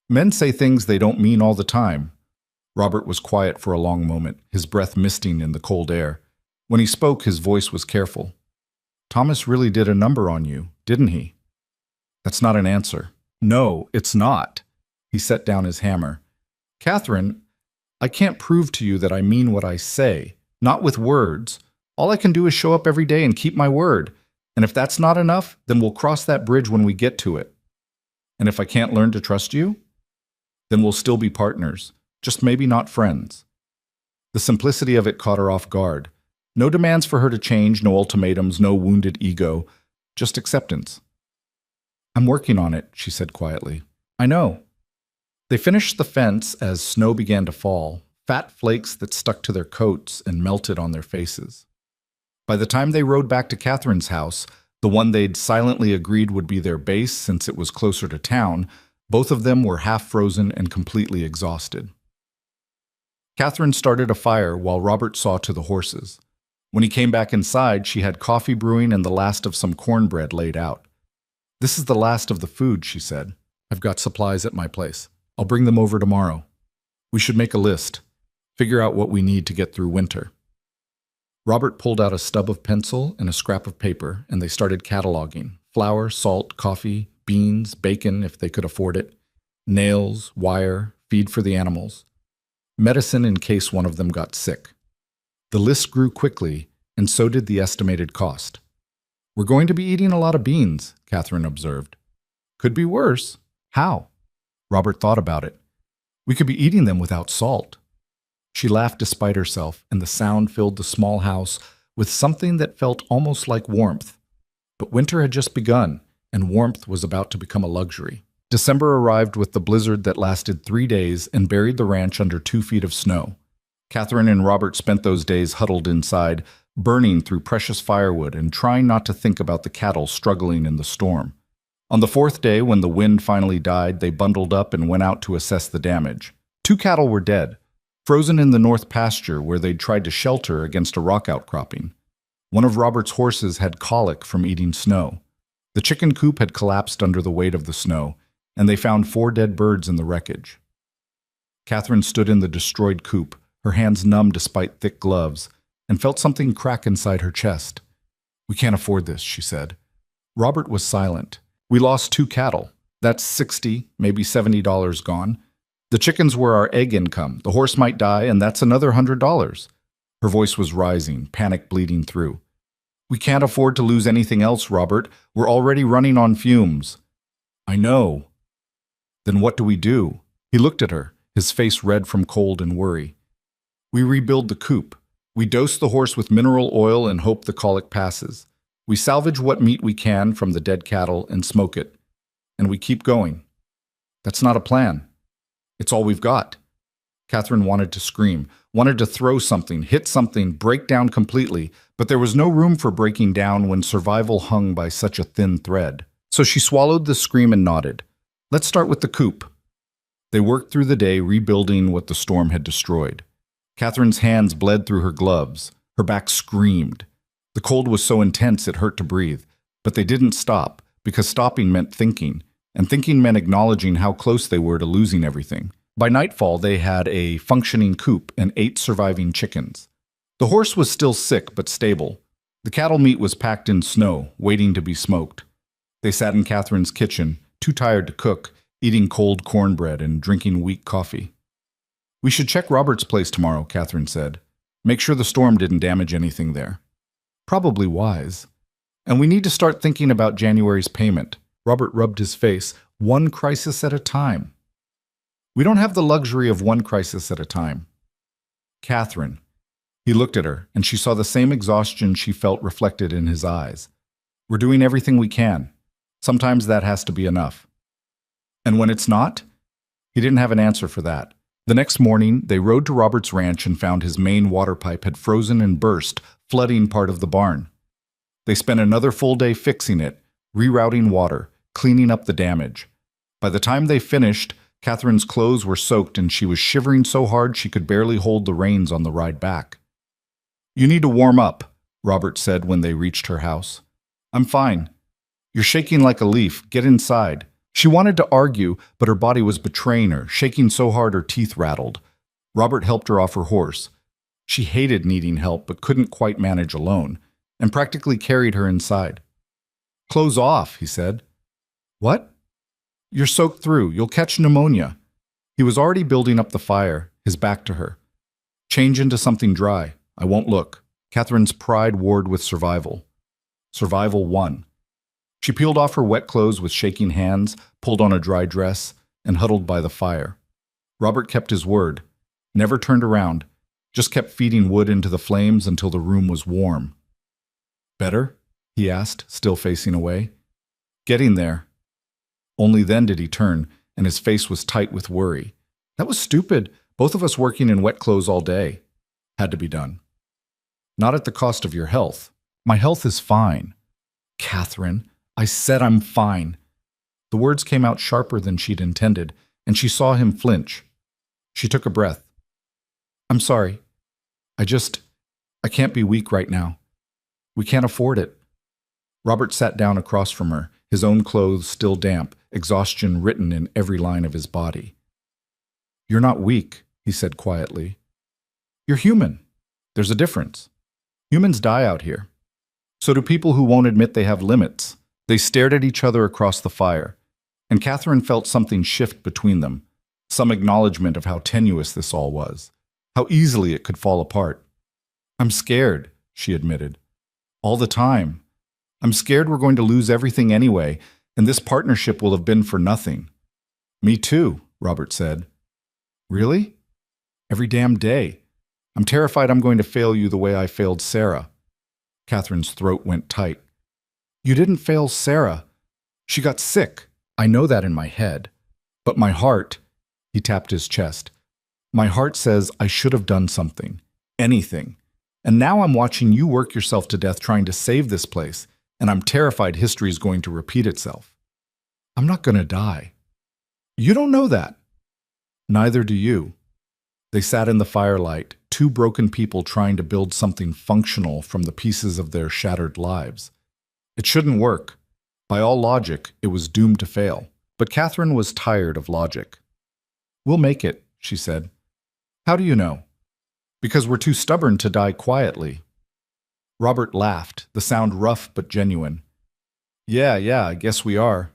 "Men say things they don't mean all the time." Robert was quiet for a long moment, his breath misting in the cold air. When he spoke, his voice was careful. "Thomas really did a number on you, didn't he?" "That's not an answer." "No, it's not." He set down his hammer. "Catherine, I can't prove to you that I mean what I say. Not with words. All I can do is show up every day and keep my word. And if that's not enough, then we'll cross that bridge when we get to it. And if I can't learn to trust you, then we'll still be partners, just maybe not friends." The simplicity of it caught her off guard. No demands for her to change, no ultimatums, no wounded ego, just acceptance. "I'm working on it," she said quietly. "I know." They finished the fence as snow began to fall, fat flakes that stuck to their coats and melted on their faces. By the time they rode back to Catherine's house, the one they'd silently agreed would be their base since it was closer to town, both of them were half frozen and completely exhausted. Catherine started a fire while Robert saw to the horses. When he came back inside, she had coffee brewing and the last of some cornbread laid out. "This is the last of the food," she said. "I've got supplies at my place. I'll bring them over tomorrow. We should make a list, figure out what we need to get through winter." Robert pulled out a stub of pencil and a scrap of paper, and they started cataloging: flour, salt, coffee, beans, bacon if they could afford it, nails, wire, feed for the animals, medicine in case one of them got sick. The list grew quickly, and so did the estimated cost. "We're going to be eating a lot of beans," Catherine observed. "Could be worse." "How?" Robert thought about it. "We could be eating them without salt." She laughed despite herself, and the sound filled the small house with something that felt almost like warmth. But winter had just begun, and warmth was about to become a luxury. December arrived with the blizzard that lasted 3 days and buried the ranch under 2 feet of snow. Catherine and Robert spent those days huddled inside, burning through precious firewood and trying not to think about the cattle struggling in the storm. On the 4th day, when the wind finally died, they bundled up and went out to assess the damage. 2 cattle were dead, frozen in the north pasture where they'd tried to shelter against a rock outcropping. One of Robert's horses had colic from eating snow. The chicken coop had collapsed under the weight of the snow, and they found 4 dead birds in the wreckage. Catherine stood in the destroyed coop, her hands numb despite thick gloves, and felt something crack inside her chest. "We can't afford this," she said. Robert was silent. "We lost 2 cattle. That's $60, maybe $70 gone. The chickens were our egg income. The horse might die, and that's another $100. Her voice was rising, panic bleeding through. "We can't afford to lose anything else, Robert. We're already running on fumes." "I know." "Then what do we do?" He looked at her, his face red from cold and worry. "We rebuild the coop. We dose the horse with mineral oil and hope the colic passes. We salvage what meat we can from the dead cattle and smoke it. And we keep going." "That's not a plan. It's all we've got." Catherine wanted to scream, wanted to throw something, hit something, break down completely, but there was no room for breaking down when survival hung by such a thin thread. So she swallowed the scream and nodded. "Let's start with the coop." They worked through the day rebuilding what the storm had destroyed. Catherine's hands bled through her gloves. Her back screamed. The cold was so intense it hurt to breathe, but they didn't stop, because stopping meant thinking, and thinking meant acknowledging how close they were to losing everything. By nightfall, they had a functioning coop and 8 surviving chickens. The horse was still sick but stable. The cattle meat was packed in snow, waiting to be smoked. They sat in Catherine's kitchen, too tired to cook, eating cold cornbread and drinking weak coffee. "We should check Robert's place tomorrow," Catherine said. "Make sure the storm didn't damage anything there." "Probably wise. And we need to start thinking about January's payment." Robert rubbed his face. "One crisis at a time." "We don't have the luxury of one crisis at a time." "Catherine." He looked at her, and she saw the same exhaustion she felt reflected in his eyes. "We're doing everything we can. Sometimes that has to be enough." "And when it's not?" He didn't have an answer for that. The next morning, they rode to Robert's ranch and found his main water pipe had frozen and burst, flooding part of the barn. They spent another full day fixing it, rerouting water, cleaning up the damage. By the time they finished, Catherine's clothes were soaked and she was shivering so hard she could barely hold the reins on the ride back. "You need to warm up," Robert said when they reached her house. "I'm fine." "You're shaking like a leaf. Get inside." She wanted to argue, but her body was betraying her, shaking so hard her teeth rattled. Robert helped her off her horse. She hated needing help but couldn't quite manage alone, and practically carried her inside. "Clothes off," he said. "What?" "You're soaked through. You'll catch pneumonia." He was already building up the fire, his back to her. "Change into something dry. I won't look." Catherine's pride warred with survival. Survival won. She peeled off her wet clothes with shaking hands, pulled on a dry dress, and huddled by the fire. Robert kept his word, never turned around, just kept feeding wood into the flames until the room was warm. "Better?" he asked, still facing away. "Getting there." Only then did he turn, and his face was tight with worry. "That was stupid. Both of us working in wet clothes all day. Had to be done." "Not at the cost of your health." My health is fine. Catherine, I said I'm fine. The words came out sharper than she'd intended, and she saw him flinch. She took a breath. I'm sorry. I can't be weak right now. We can't afford it. Robert sat down across from her, his own clothes still damp, exhaustion written in every line of his body. You're not weak, he said quietly. You're human. There's a difference. Humans die out here. So do people who won't admit they have limits. They stared at each other across the fire, and Catherine felt something shift between them, some acknowledgement of how tenuous this all was, how easily it could fall apart. I'm scared, she admitted. All the time. I'm scared we're going to lose everything anyway, and this partnership will have been for nothing. Me too, Robert said. Really? Every damn day. I'm terrified I'm going to fail you the way I failed Sarah. Catherine's throat went tight. You didn't fail Sarah. She got sick. I know that in my head. But my heart, he tapped his chest, my heart says I should have done something. Anything. And now I'm watching you work yourself to death trying to save this place, and I'm terrified history is going to repeat itself. I'm not going to die. You don't know that. Neither do you. They sat in the firelight, two broken people trying to build something functional from the pieces of their shattered lives. It shouldn't work. By all logic, it was doomed to fail. But Catherine was tired of logic. We'll make it, she said. How do you know? Because we're too stubborn to die quietly. Robert laughed, the sound rough but genuine. Yeah, I guess we are.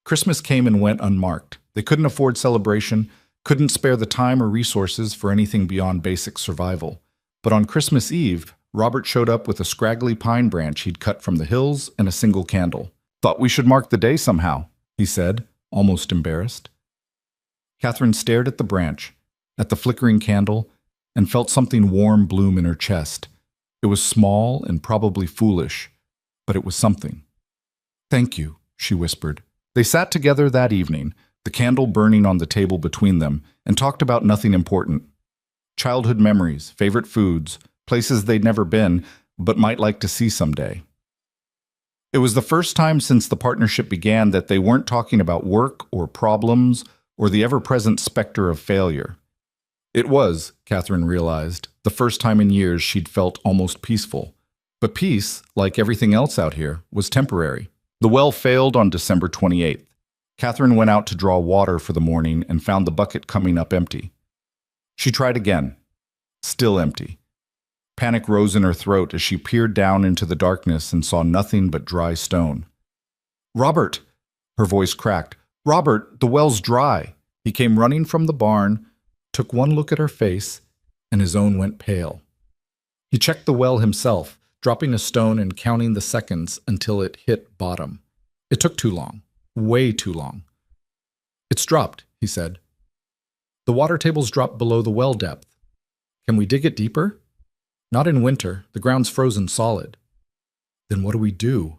Christmas came and went unmarked. They couldn't afford celebration, couldn't spare the time or resources for anything beyond basic survival. But on Christmas Eve, Robert showed up with a scraggly pine branch he'd cut from the hills and a single candle. Thought we should mark the day somehow, he said, almost embarrassed. Catherine stared at the branch, at the flickering candle, and felt something warm bloom in her chest. It was small and probably foolish, but it was something. Thank you, she whispered. They sat together that evening, the candle burning on the table between them, and talked about nothing important. Childhood memories, favorite foods, places they'd never been, but might like to see someday. It was the first time since the partnership began that they weren't talking about work or problems or the ever-present specter of failure. It was, Catherine realized, the first time in years she'd felt almost peaceful. But peace, like everything else out here, was temporary. The well failed on December 28th. Catherine went out to draw water for the morning and found the bucket coming up empty. She tried again. Still empty. Panic rose in her throat as she peered down into the darkness and saw nothing but dry stone. Robert! Her voice cracked. Robert, the well's dry. He came running from the barn, took one look at her face, and his own went pale. He checked the well himself, dropping a stone and counting the seconds until it hit bottom. It took too long. Way too long. It's dropped, he said. The water table's dropped below the well depth. Can we dig it deeper? Not in winter. The ground's frozen solid. Then what do we do?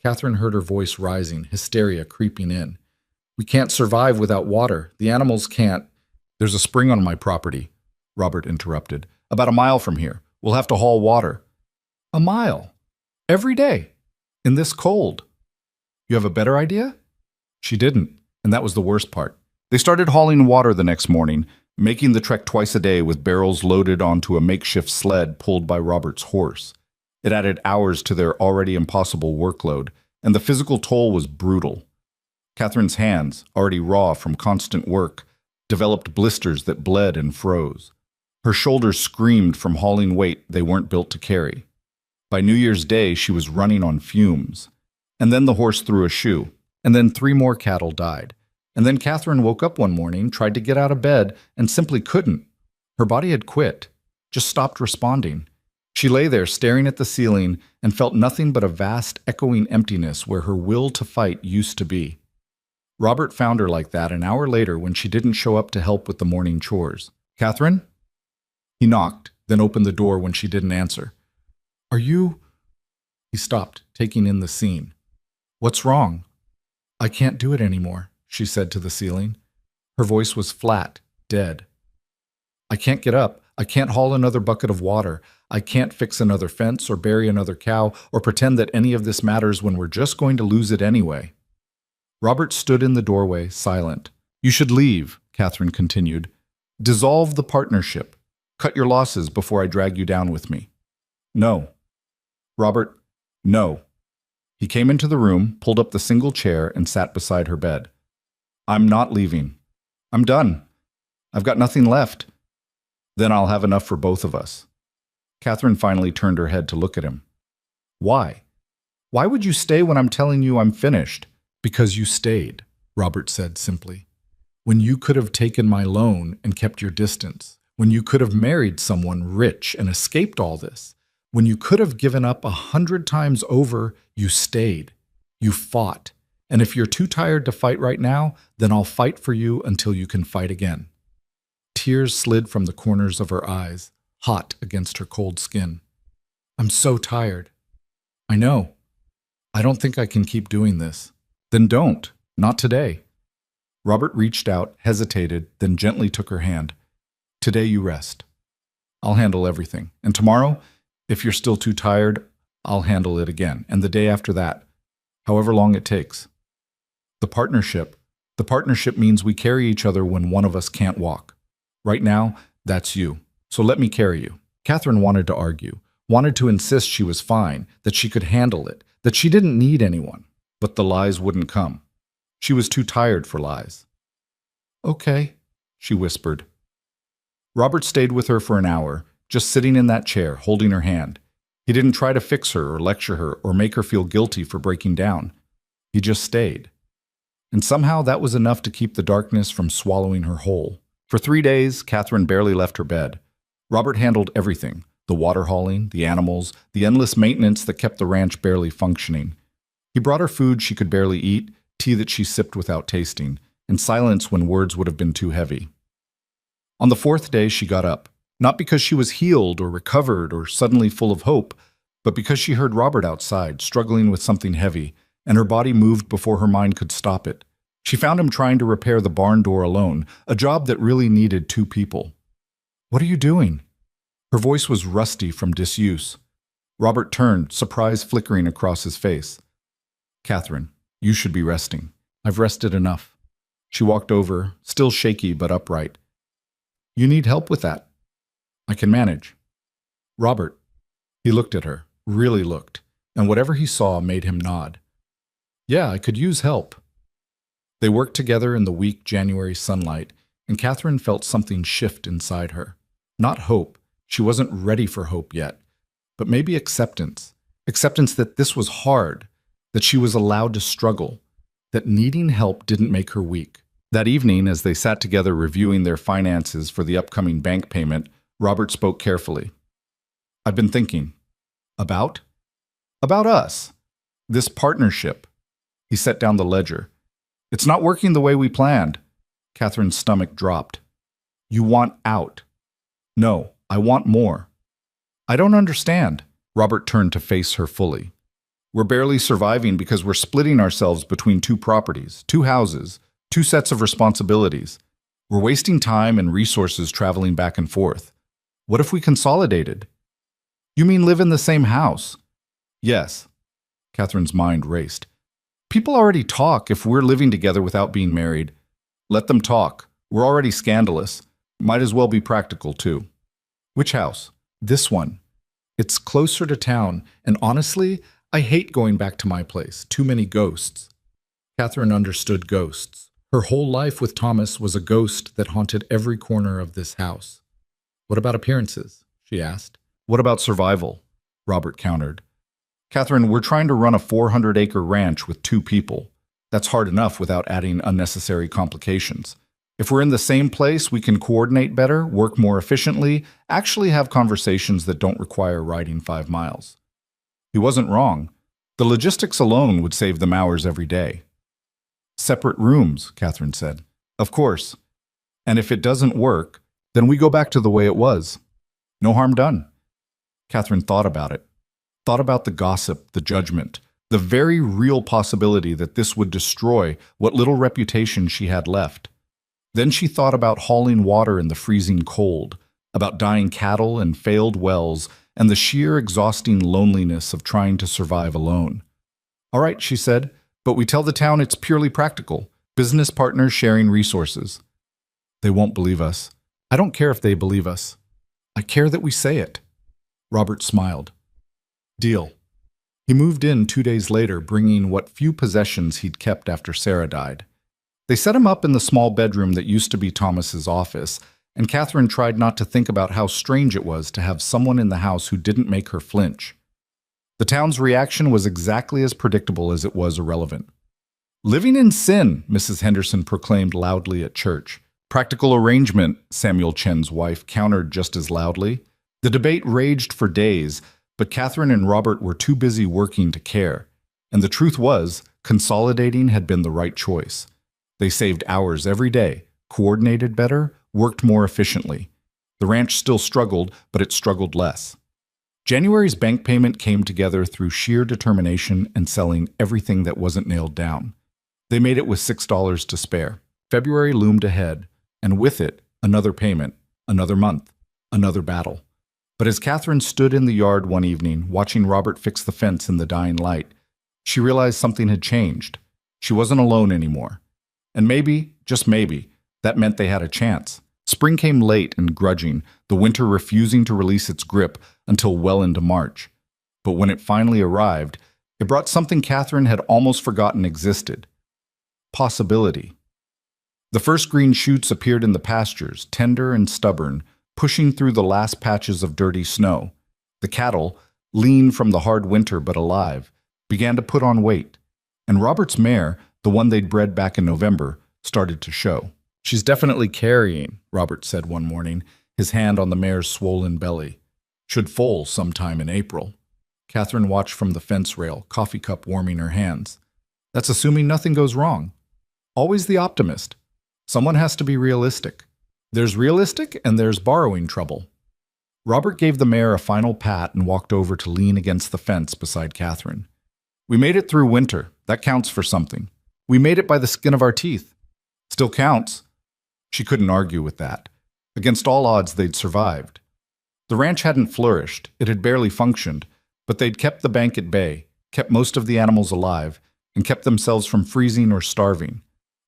Catherine heard her voice rising, hysteria creeping in. We can't survive without water. The animals can't. There's a spring on my property, Robert interrupted. About a mile from here. We'll have to haul water. A mile? Every day? In this cold? You have a better idea? She didn't, and that was the worst part. They started hauling water the next morning, making the trek twice a day with barrels loaded onto a makeshift sled pulled by Robert's horse. It added hours to their already impossible workload, and the physical toll was brutal. Catherine's hands, already raw from constant work, developed blisters that bled and froze. Her shoulders screamed from hauling weight they weren't built to carry. By New Year's Day, she was running on fumes. And then the horse threw a shoe. And then 3 more cattle died. And then Catherine woke up one morning, tried to get out of bed, and simply couldn't. Her body had quit, just stopped responding. She lay there staring at the ceiling and felt nothing but a vast, echoing emptiness where her will to fight used to be. Robert found her like that an hour later when she didn't show up to help with the morning chores. Catherine? He knocked, then opened the door when she didn't answer. Are you... He stopped, taking in the scene. What's wrong? I can't do it anymore, she said to the ceiling. Her voice was flat, dead. I can't get up. I can't haul another bucket of water. I can't fix another fence or bury another cow or pretend that any of this matters when we're just going to lose it anyway. Robert stood in the doorway, silent. You should leave, Catherine continued. Dissolve the partnership. Cut your losses before I drag you down with me. No. Robert, no. He came into the room, pulled up the single chair, and sat beside her bed. I'm not leaving. I'm done. I've got nothing left. Then I'll have enough for both of us. Catherine finally turned her head to look at him. Why? Why would you stay when I'm telling you I'm finished? Because you stayed, Robert said simply. When you could have taken my loan and kept your distance. When you could have married someone rich and escaped all this. When you could have given up 100 times over, you stayed. You fought. And if you're too tired to fight right now, then I'll fight for you until you can fight again. Tears slid from the corners of her eyes, hot against her cold skin. I'm so tired. I know. I don't think I can keep doing this. Then don't. Not today. Robert reached out, hesitated, then gently took her hand. Today you rest. I'll handle everything. And tomorrow, if you're still too tired, I'll handle it again. And the day after that, however long it takes. The partnership means we carry each other when one of us can't walk. Right now, that's you. So let me carry you. Catherine wanted to argue, wanted to insist she was fine, that she could handle it, that she didn't need anyone. But the lies wouldn't come. She was too tired for lies. Okay, she whispered. Robert stayed with her for an hour, just sitting in that chair, holding her hand. He didn't try to fix her or lecture her or make her feel guilty for breaking down. He just stayed. And somehow that was enough to keep the darkness from swallowing her whole. For 3 days, Catherine barely left her bed. Robert handled everything, the water hauling, the animals, the endless maintenance that kept the ranch barely functioning. He brought her food she could barely eat, tea that she sipped without tasting, and silence when words would have been too heavy. On the 4th day, she got up, not because she was healed or recovered or suddenly full of hope, but because she heard Robert outside, struggling with something heavy, and her body moved before her mind could stop it. She found him trying to repair the barn door alone, a job that really needed 2 people. What are you doing? Her voice was rusty from disuse. Robert turned, surprise flickering across his face. Catherine, you should be resting. I've rested enough. She walked over, still shaky but upright. You need help with that. I can manage. Robert. He looked at her, really looked, and whatever he saw made him nod. Yeah, I could use help. They worked together in the weak January sunlight, and Catherine felt something shift inside her. Not hope. She wasn't ready for hope yet, but maybe acceptance. Acceptance that this was hard, that she was allowed to struggle, that needing help didn't make her weak. That evening, as they sat together reviewing their finances for the upcoming bank payment, Robert spoke carefully. I've been thinking. About? About us. This partnership. He set down the ledger. It's not working the way we planned. Catherine's stomach dropped. You want out. No, I want more. I don't understand. Robert turned to face her fully. We're barely surviving because we're splitting ourselves between 2 properties, 2 houses, 2 sets of responsibilities. We're wasting time and resources traveling back and forth. What if we consolidated? You mean live in the same house? Yes. Catherine's mind raced. People already talk if we're living together without being married. Let them talk. We're already scandalous. Might as well be practical, too. Which house? This one. It's closer to town, and honestly, I hate going back to my place. Too many ghosts. Catherine understood ghosts. Her whole life with Thomas was a ghost that haunted every corner of this house. What about appearances? She asked. What about survival? Robert countered. Catherine, we're trying to run a 400-acre ranch with 2 people. That's hard enough without adding unnecessary complications. If we're in the same place, we can coordinate better, work more efficiently, actually have conversations that don't require riding 5 miles. He wasn't wrong. The logistics alone would save them hours every day. Separate rooms, Catherine said. Of course. And if it doesn't work, then we go back to the way it was. No harm done. Catherine thought about it. Thought about the gossip, the judgment, the very real possibility that this would destroy what little reputation she had left. Then she thought about hauling water in the freezing cold, about dying cattle and failed wells, and the sheer exhausting loneliness of trying to survive alone. "All right," she said, "but we tell the town it's purely practical. Business partners sharing resources." "They won't believe us." "I don't care if they believe us. I care that we say it." Robert smiled. "Deal." He moved in 2 days later, bringing what few possessions he'd kept after Sarah died. They set him up in the small bedroom that used to be Thomas's office, and Catherine tried not to think about how strange it was to have someone in the house who didn't make her flinch. The town's reaction was exactly as predictable as it was irrelevant. "Living in sin," Mrs. Henderson proclaimed loudly at church. "Practical arrangement," Samuel Chen's wife countered just as loudly. The debate raged for days, but Catherine and Robert were too busy working to care. And the truth was, consolidating had been the right choice. They saved hours every day, coordinated better, worked more efficiently. The ranch still struggled, but it struggled less. January's bank payment came together through sheer determination and selling everything that wasn't nailed down. They made it with $6 to spare. February loomed ahead, and with it, another payment, another month, another battle. But as Catherine stood in the yard one evening, watching Robert fix the fence in the dying light, she realized something had changed. She wasn't alone anymore. And maybe, just maybe, that meant they had a chance. Spring came late and grudging, the winter refusing to release its grip until well into March. But when it finally arrived, it brought something Catherine had almost forgotten existed. Possibility. The first green shoots appeared in the pastures, tender and stubborn, pushing through the last patches of dirty snow. The cattle, lean from the hard winter but alive, began to put on weight. And Robert's mare, the one they'd bred back in November, started to show. "She's definitely carrying," Robert said one morning, his hand on the mare's swollen belly. "Should foal sometime in April." Catherine watched from the fence rail, coffee cup warming her hands. "That's assuming nothing goes wrong. Always the optimist. Someone has to be realistic. There's realistic and there's borrowing trouble." Robert gave the mare a final pat and walked over to lean against the fence beside Catherine. "We made it through winter. That counts for something. We made it by the skin of our teeth. Still counts." She couldn't argue with that. Against all odds, they'd survived. The ranch hadn't flourished, it had barely functioned, but they'd kept the bank at bay, kept most of the animals alive, and kept themselves from freezing or starving.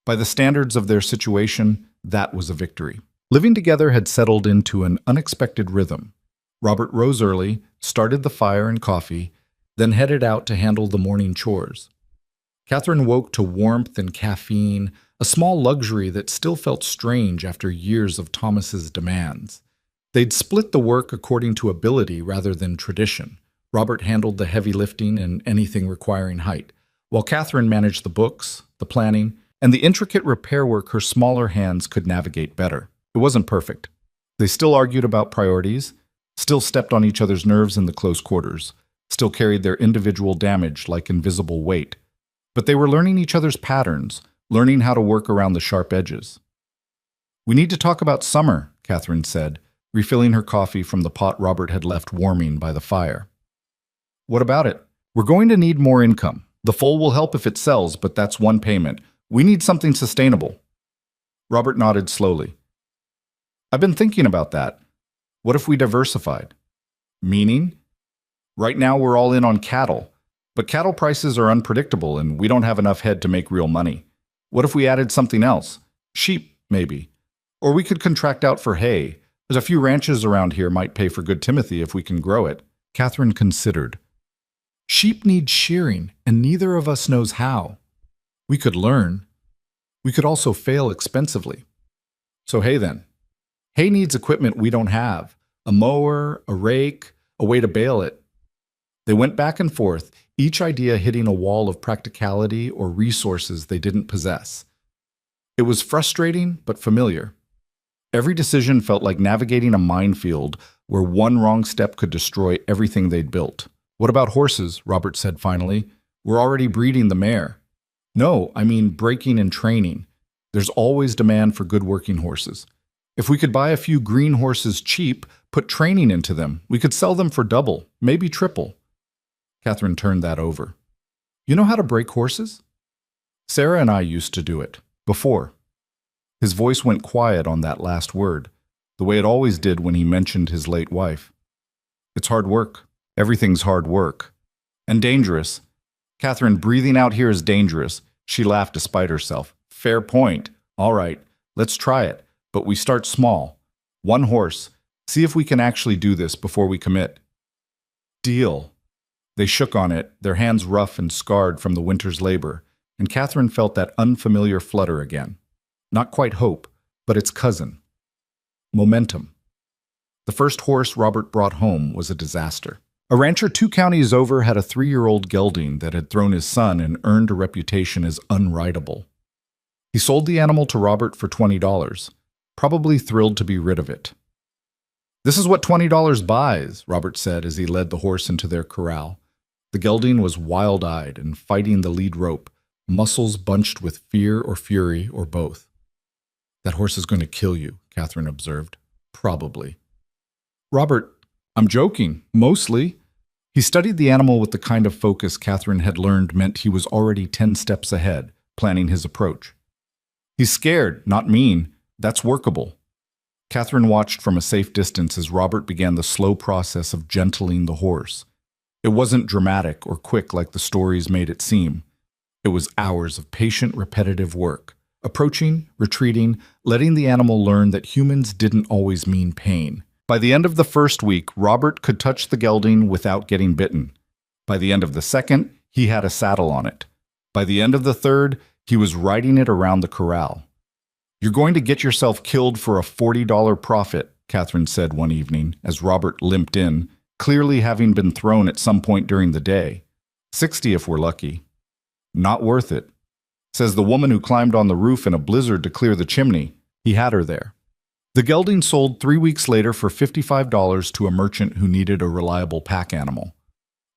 By the standards of their situation, that was a victory. Living together had settled into an unexpected rhythm. Robert rose early, started the fire and coffee, then headed out to handle the morning chores. Catherine woke to warmth and caffeine, a small luxury that still felt strange after years of Thomas's demands. They'd split the work according to ability rather than tradition. Robert handled the heavy lifting and anything requiring height, while Catherine managed the books, the planning, and the intricate repair work her smaller hands could navigate better. It wasn't perfect. They still argued about priorities, still stepped on each other's nerves in the close quarters, still carried their individual damage like invisible weight. But they were learning each other's patterns, learning how to work around the sharp edges. "We need to talk about summer," Catherine said, refilling her coffee from the pot Robert had left warming by the fire. "What about it? We're going to need more income. The foal will help if it sells, but that's one payment. We need something sustainable." Robert nodded slowly. "I've been thinking about that. What if we diversified?" "Meaning?" "Right now we're all in on cattle, but cattle prices are unpredictable and we don't have enough head to make real money. What if we added something else? Sheep, maybe. Or we could contract out for hay. There's a few ranches around here might pay for good Timothy if we can grow it." Catherine considered. "Sheep need shearing, and neither of us knows how. We could learn. We could also fail expensively. So hay then. Hay needs equipment we don't have. A mower, a rake, a way to bale it." They went back and forth, each idea hitting a wall of practicality or resources they didn't possess. It was frustrating but familiar. Every decision felt like navigating a minefield where one wrong step could destroy everything they'd built. "What about horses?" Robert said finally. "We're already breeding the mare." "No, I mean breaking and training. There's always demand for good working horses. If we could buy a few green horses cheap, put training into them, we could sell them for double, maybe triple." Catherine turned that over. "You know how to break horses?" "Sarah and I used to do it. Before." His voice went quiet on that last word, the way it always did when he mentioned his late wife. It's hard work. Everything's hard work. And dangerous. Catherine, breathing out here is dangerous. She laughed despite herself. Fair point. All right, let's try it. But we start small. One horse. See if we can actually do this before we commit. Deal. They shook on it, their hands rough and scarred from the winter's labor, and Catherine felt that unfamiliar flutter again. Not quite hope, but its cousin. Momentum. The first horse Robert brought home was a disaster. A rancher 2 counties over had a 3-year-old gelding that had thrown his son and earned a reputation as unrideable. He sold the animal to Robert for $20, probably thrilled to be rid of it. This is what $20 buys, Robert said as he led the horse into their corral. The gelding was wild-eyed and fighting the lead rope, muscles bunched with fear or fury or both. That horse is going to kill you, Catherine observed. Probably. Robert, I'm joking, mostly. He studied the animal with the kind of focus Catherine had learned meant he was already 10 steps ahead, planning his approach. He's scared, not mean. That's workable. Catherine watched from a safe distance as Robert began the slow process of gentling the horse. It wasn't dramatic or quick like the stories made it seem. It was hours of patient, repetitive work. Approaching, retreating, letting the animal learn that humans didn't always mean pain. By the end of the first week, Robert could touch the gelding without getting bitten. By the end of the second, he had a saddle on it. By the end of the third, he was riding it around the corral. You're going to get yourself killed for a $40 profit, Catherine said one evening as Robert limped in, clearly having been thrown at some point during the day. 60 if we're lucky. Not worth it. Says the woman who climbed on the roof in a blizzard to clear the chimney. He had her there. The gelding sold 3 weeks later for $55 to a merchant who needed a reliable pack animal.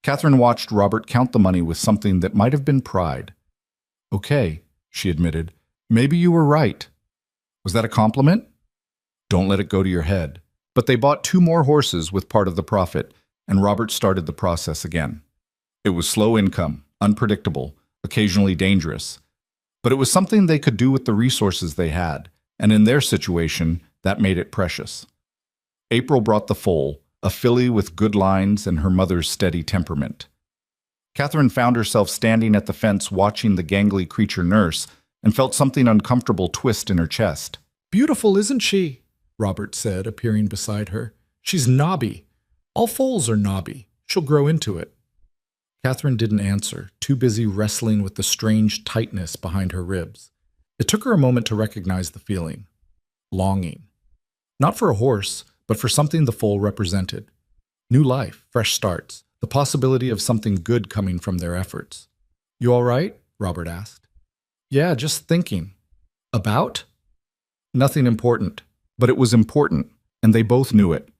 Catherine watched Robert count the money with something that might have been pride. Okay, she admitted. Maybe you were right. Was that a compliment? Don't let it go to your head. But they bought 2 more horses with part of the profit, and Robert started the process again. It was slow income, unpredictable, occasionally dangerous. But it was something they could do with the resources they had, and in their situation, that made it precious. April brought the foal, a filly with good lines and her mother's steady temperament. Catherine found herself standing at the fence watching the gangly creature nurse and felt something uncomfortable twist in her chest. Beautiful, isn't she? Robert said, appearing beside her. She's knobby. All foals are knobby. She'll grow into it. Catherine didn't answer, too busy wrestling with the strange tightness behind her ribs. It took her a moment to recognize the feeling. Longing. Not for a horse, but for something the foal represented. New life, fresh starts, the possibility of something good coming from their efforts. You all right? Robert asked. Yeah, just thinking. About? Nothing important. But it was important, and they both knew it.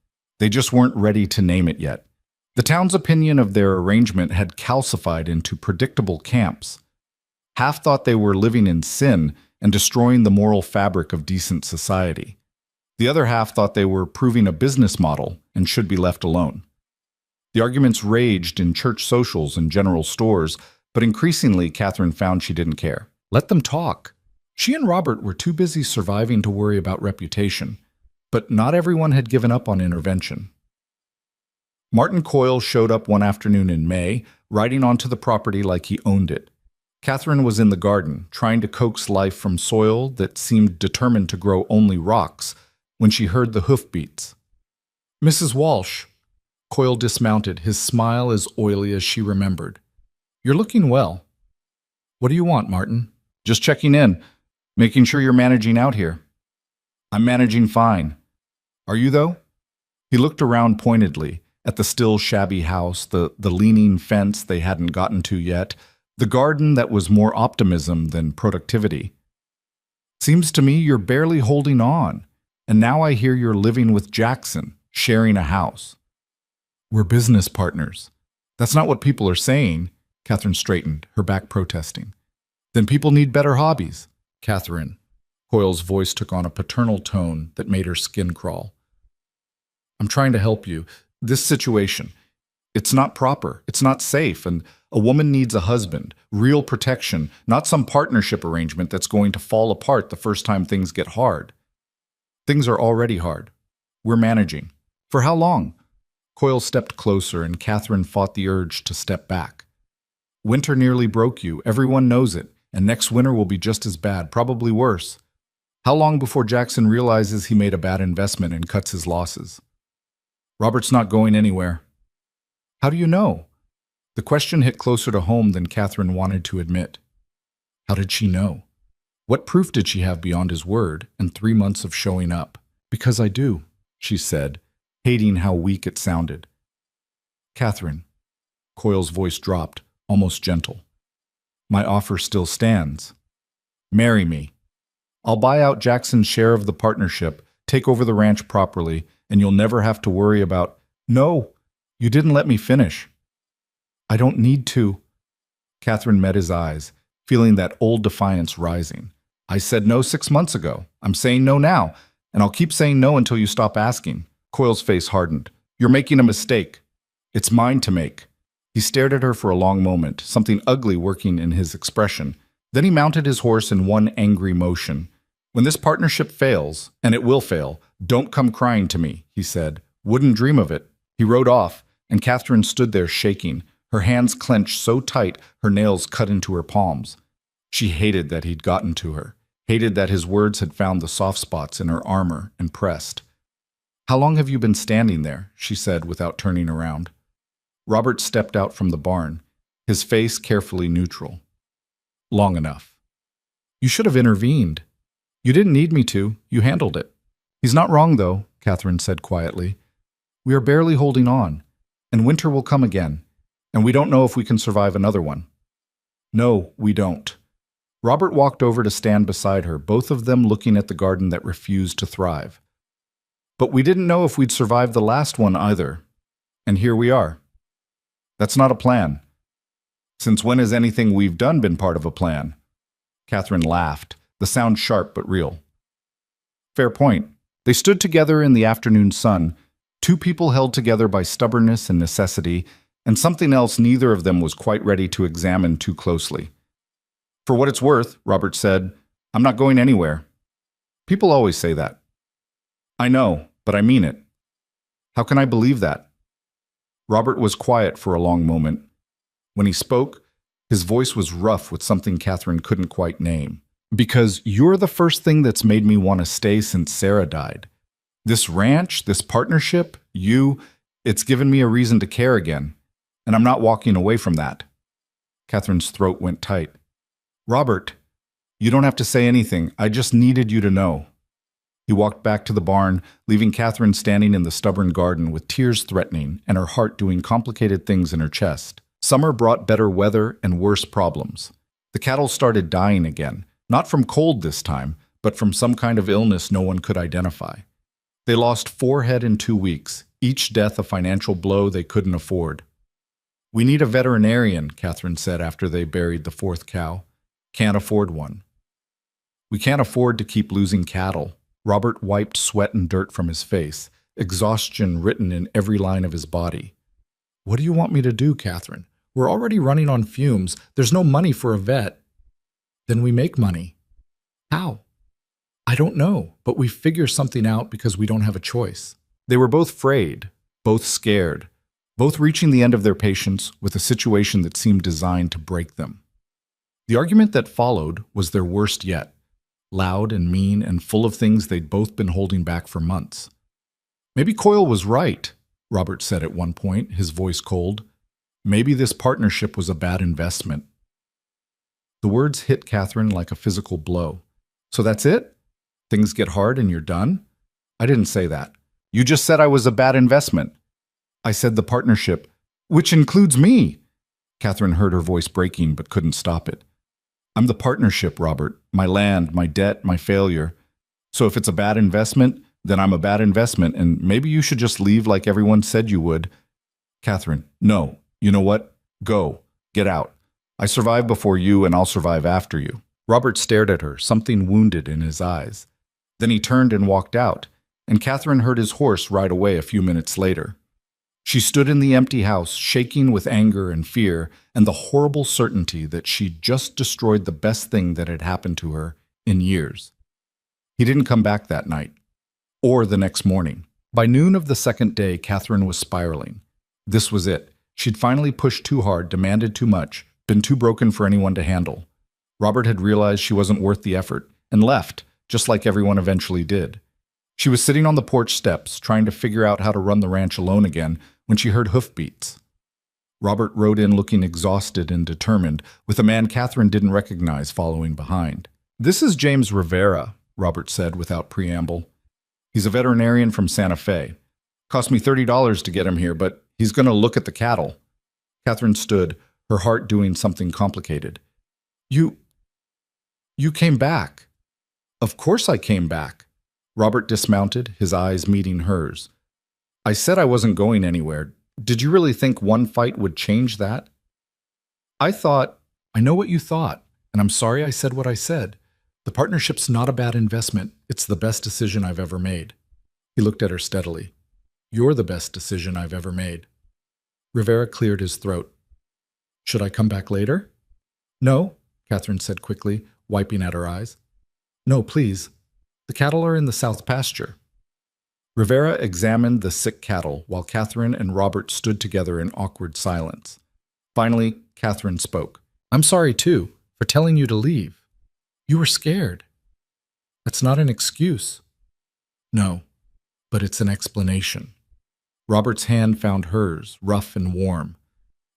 They just weren't ready to name it yet. The town's opinion of their arrangement had calcified into predictable camps. Half thought they were living in sin and destroying the moral fabric of decent society. The other half thought they were proving a business model and should be left alone. The arguments raged in church socials and general stores, but increasingly Catherine found she didn't care. Let them talk. She and Robert were too busy surviving to worry about reputation, but not everyone had given up on intervention. Martin Coyle showed up one afternoon in May, riding onto the property like he owned it. Catherine was in the garden, trying to coax life from soil that seemed determined to grow only rocks, when she heard the hoofbeats. Mrs. Walsh. Coyle dismounted, his smile as oily as she remembered. You're looking well. What do you want, Martin? Just checking in, making sure you're managing out here. I'm managing fine. Are you, though? He looked around pointedly, at the still shabby house, the leaning fence they hadn't gotten to yet, the garden that was more optimism than productivity. Seems to me you're barely holding on, and now I hear you're living with Jackson, sharing a house. We're business partners. That's not what people are saying. Catherine straightened, her back protesting. Then people need better hobbies. Catherine. Coyle's voice took on a paternal tone that made her skin crawl. I'm trying to help you. This situation, it's not proper, it's not safe, and a woman needs a husband, real protection, not some partnership arrangement that's going to fall apart the first time things get hard. Things are already hard. We're managing. For how long? Coyle stepped closer, and Catherine fought the urge to step back. Winter nearly broke you. Everyone knows it. And next winter will be just as bad, probably worse. How long before Jackson realizes he made a bad investment and cuts his losses? Robert's not going anywhere. How do you know? The question hit closer to home than Catherine wanted to admit. How did she know? What proof did she have beyond his word and 3 months of showing up? Because I do, she said, hating how weak it sounded. Catherine. Coyle's voice dropped, almost gentle. My offer still stands. Marry me. I'll buy out Jackson's share of the partnership, take over the ranch properly, and you'll never have to worry about, no, you didn't let me finish. I don't need to. Catherine met his eyes, feeling that old defiance rising. I said no 6 months ago. I'm saying no now, and I'll keep saying no until you stop asking. Coyle's face hardened. You're making a mistake. It's mine to make. He stared at her for a long moment, something ugly working in his expression. Then he mounted his horse in one angry motion. When this partnership fails, and it will fail, don't come crying to me, he said. Wouldn't dream of it. He rode off, and Catherine stood there shaking, her hands clenched so tight her nails cut into her palms. She hated that he'd gotten to her, hated that his words had found the soft spots in her armor and pressed. How long have you been standing there? She said without turning around. Robert stepped out from the barn, his face carefully neutral. Long enough. You should have intervened. You didn't need me to. You handled it. He's not wrong, though, Catherine said quietly. We are barely holding on, and winter will come again, and we don't know if we can survive another one. No, we don't. Robert walked over to stand beside her, both of them looking at the garden that refused to thrive. But we didn't know if we'd survive the last one either, and here we are. That's not a plan. Since when has anything we've done been part of a plan? Catherine laughed, the sound sharp but real. Fair point. They stood together in the afternoon sun, two people held together by stubbornness and necessity, and something else neither of them was quite ready to examine too closely. For what it's worth, Robert said, I'm not going anywhere. People always say that. I know, but I mean it. How can I believe that? Robert was quiet for a long moment. When he spoke, his voice was rough with something Catherine couldn't quite name. Because you're the first thing that's made me want to stay since Sarah died. This ranch, this partnership, it's given me a reason to care again. And I'm not walking away from that. Catherine's throat went tight. Robert, you don't have to say anything. I just needed you to know. He walked back to the barn, leaving Catherine standing in the stubborn garden with tears threatening and her heart doing complicated things in her chest. Summer brought better weather and worse problems. The cattle started dying again, not from cold this time, but from some kind of illness no one could identify. They lost 4 head in 2 weeks, each death a financial blow they couldn't afford. We need a veterinarian, Catherine said after they buried the 4th cow. Can't afford one. We can't afford to keep losing cattle. Robert wiped sweat and dirt from his face, exhaustion written in every line of his body. What do you want me to do, Catherine? We're already running on fumes. There's no money for a vet. Then we make money. How? I don't know, but we figure something out because we don't have a choice. They were both frayed, both scared, both reaching the end of their patience with a situation that seemed designed to break them. The argument that followed was their worst yet. Loud and mean and full of things they'd both been holding back for months. Maybe Coyle was right, Robert said at one point, his voice cold. Maybe this partnership was a bad investment. The words hit Catherine like a physical blow. So that's it? Things get hard and you're done? I didn't say that. You just said I was a bad investment. I said the partnership, which includes me. Catherine heard her voice breaking but couldn't stop it. I'm the partnership, Robert. My land, my debt, my failure. So if it's a bad investment, then I'm a bad investment, and maybe you should just leave like everyone said you would. Catherine, no. You know what? Go. Get out. I survived before you, and I'll survive after you. Robert stared at her, something wounded in his eyes. Then he turned and walked out, and Catherine heard his horse ride away a few minutes later. She stood in the empty house, shaking with anger and fear and the horrible certainty that she'd just destroyed the best thing that had happened to her in years. He didn't come back that night, or the next morning. By noon of the second day, Catherine was spiraling. This was it. She'd finally pushed too hard, demanded too much, been too broken for anyone to handle. Robert had realized she wasn't worth the effort, and left, just like everyone eventually did. She was sitting on the porch steps, trying to figure out how to run the ranch alone again, when she heard hoofbeats. Robert rode in looking exhausted and determined, with a man Catherine didn't recognize following behind. "This is James Rivera," Robert said without preamble. "He's a veterinarian from Santa Fe. Cost me $30 to get him here, but he's going to look at the cattle." Catherine stood, her heart doing something complicated. You came back." "Of course I came back." Robert dismounted, his eyes meeting hers. "I said I wasn't going anywhere. Did you really think one fight would change that?" "I know what you thought, and I'm sorry I said what I said. The partnership's not a bad investment. It's the best decision I've ever made." He looked at her steadily. "You're the best decision I've ever made." Rivera cleared his throat. "Should I come back later?" "No," Catherine said quickly, wiping at her eyes. "No, please. The cattle are in the south pasture." Rivera examined the sick cattle while Catherine and Robert stood together in awkward silence. Finally, Catherine spoke. "I'm sorry, too, for telling you to leave. You were scared." "That's not an excuse." "No, but it's an explanation." Robert's hand found hers, rough and warm.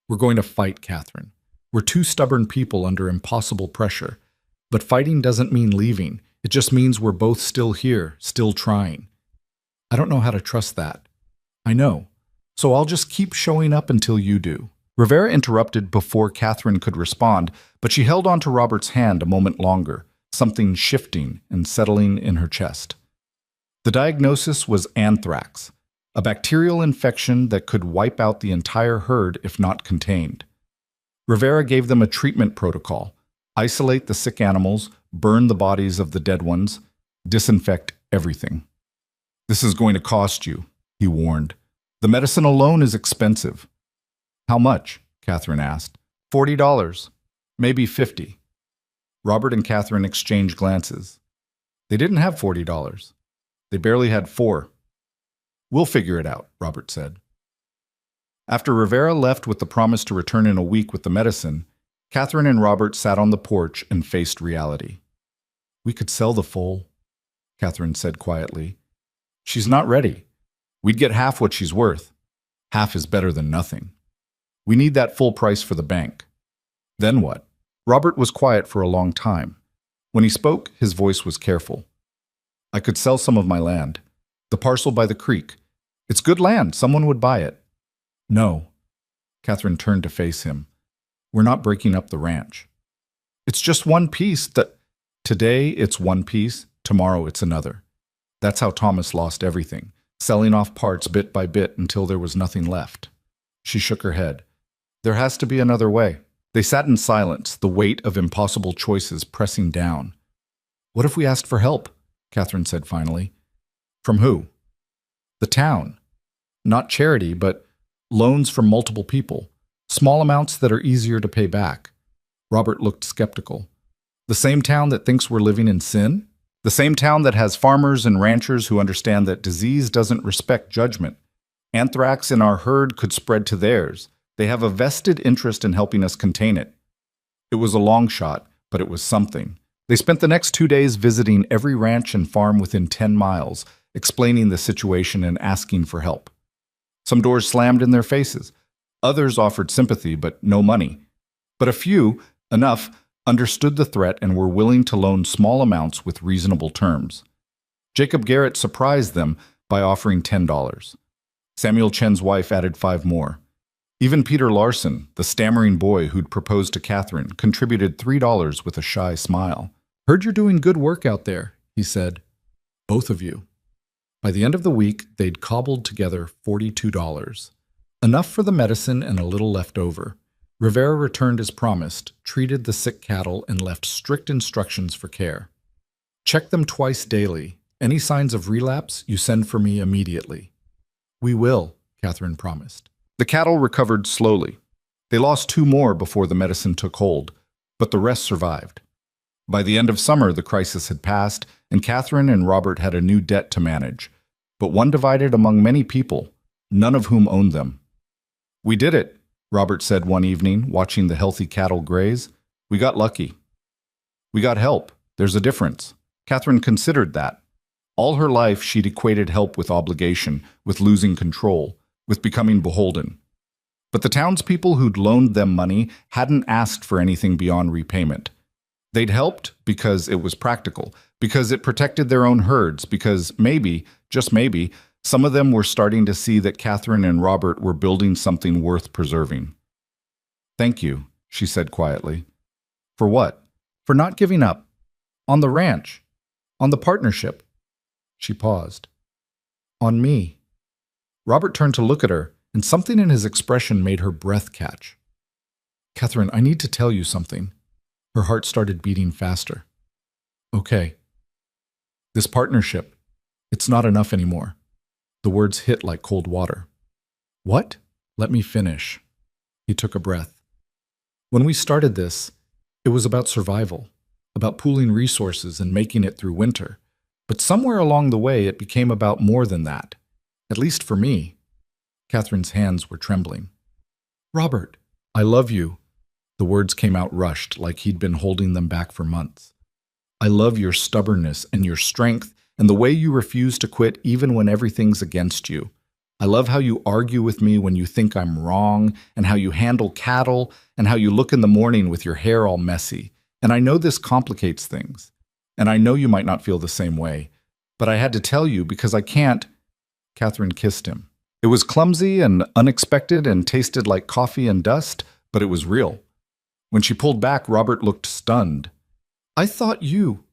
"We're going to fight, Catherine. We're two stubborn people under impossible pressure. But fighting doesn't mean leaving. It just means we're both still here, still trying." "I don't know how to trust that." "I know. So I'll just keep showing up until you do." Rivera interrupted before Catherine could respond, but she held on to Robert's hand a moment longer, something shifting and settling in her chest. The diagnosis was anthrax, a bacterial infection that could wipe out the entire herd if not contained. Rivera gave them a treatment protocol: isolate the sick animals, burn the bodies of the dead ones, disinfect everything. "This is going to cost you," he warned. "The medicine alone is expensive." "How much?" Catherine asked. $40, maybe $50. Robert and Catherine exchanged glances. They didn't have $40. They barely had $4. "We'll figure it out," Robert said. After Rivera left with the promise to return in a week with the medicine, Catherine and Robert sat on the porch and faced reality. "We could sell the foal," Catherine said quietly. "She's not ready. We'd get half what she's worth. Half is better than nothing. We need that full price for the bank." "Then what?" Robert was quiet for a long time. When he spoke, his voice was careful. "I could sell some of my land. The parcel by the creek. It's good land. Someone would buy it." "No." Catherine turned to face him. "We're not breaking up the ranch. It's just one piece that... Today it's one piece, tomorrow it's another. That's how Thomas lost everything, selling off parts bit by bit until there was nothing left." She shook her head. "There has to be another way." They sat in silence, the weight of impossible choices pressing down. "What if we asked for help?" Catherine said finally. "From who?" "The town. Not charity, but loans from multiple people. Small amounts that are easier to pay back." Robert looked skeptical. "The same town that thinks we're living in sin? The same town that has farmers and ranchers who understand that disease doesn't respect judgment. Anthrax in our herd could spread to theirs. They have a vested interest in helping us contain it." It was a long shot, but it was something. They spent the next 2 days visiting every ranch and farm within 10 miles, explaining the situation and asking for help. Some doors slammed in their faces. Others offered sympathy, but no money. But a few, enough, understood the threat and were willing to loan small amounts with reasonable terms. Jacob Garrett surprised them by offering $10. Samuel Chen's wife added 5 more. Even Peter Larson, the stammering boy who'd proposed to Catherine, contributed $3 with a shy smile. "Heard you're doing good work out there," he said. "Both of you." By the end of the week, they'd cobbled together $42. Enough for the medicine and a little left over. Rivera returned as promised, treated the sick cattle, and left strict instructions for care. "Check them twice daily. Any signs of relapse, you send for me immediately." "We will," Catherine promised. The cattle recovered slowly. They lost 2 more before the medicine took hold, but the rest survived. By the end of summer, the crisis had passed, and Catherine and Robert had a new debt to manage. but one divided among many people, none of whom owned them. "We did it," Robert said one evening, watching the healthy cattle graze. "We got lucky. We got help. There's a difference." Catherine considered that. All her life, she'd equated help with obligation, with losing control, with becoming beholden. But the townspeople who'd loaned them money hadn't asked for anything beyond repayment. They'd helped because it was practical, because it protected their own herds, because maybe, just maybe, some of them were starting to see that Catherine and Robert were building something worth preserving. "Thank you," she said quietly. "For what?" "For not giving up. On the ranch. On the partnership." She paused. "On me." Robert turned to look at her, and something in his expression made her breath catch. "Catherine, I need to tell you something." Her heart started beating faster. "Okay. This partnership, it's not enough anymore." The words hit like cold water. "What?" "Let me finish." He took a breath. "When we started this, it was about survival, about pooling resources and making it through winter. But somewhere along the way, it became about more than that. At least for me." Catherine's hands were trembling. "Robert, I love you." The words came out rushed, like he'd been holding them back for months. "I love your stubbornness and your strength and the way you refuse to quit even when everything's against you. I love how you argue with me when you think I'm wrong, and how you handle cattle, and how you look in the morning with your hair all messy. And I know this complicates things. And I know you might not feel the same way. But I had to tell you because I can't." Catherine kissed him. It was clumsy and unexpected and tasted like coffee and dust, but it was real. When she pulled back, Robert looked stunned. "I thought you—"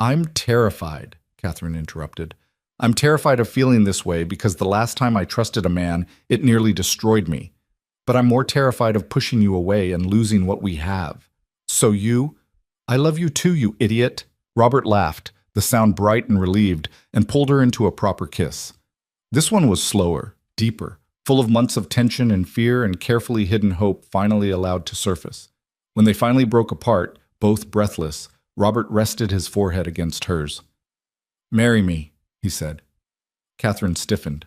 "I'm terrified," Catherine interrupted. "I'm terrified of feeling this way because the last time I trusted a man, it nearly destroyed me. But I'm more terrified of pushing you away and losing what we have. So you— I love you too, you idiot." Robert laughed, the sound bright and relieved, and pulled her into a proper kiss. This one was slower, deeper, full of months of tension and fear and carefully hidden hope finally allowed to surface. When they finally broke apart, both breathless, Robert rested his forehead against hers. "Marry me," he said. Catherine stiffened.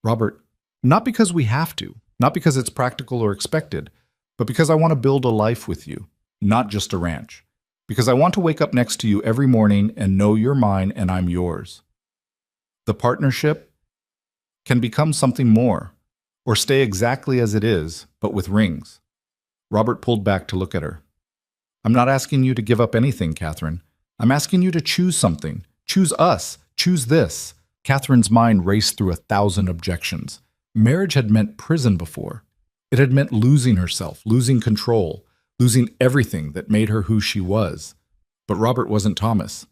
"Robert, not because we have to, not because it's practical or expected, but because I want to build a life with you, not just a ranch. Because I want to wake up next to you every morning and know you're mine and I'm yours. The partnership can become something more, or stay exactly as it is, but with rings." Robert pulled back to look at her. "I'm not asking you to give up anything, Catherine. I'm asking you to choose something. Choose us. Choose this." Catherine's mind raced through 1,000 objections. Marriage had meant prison before. It had meant losing herself, losing control, losing everything that made her who she was. But Robert wasn't Thomas.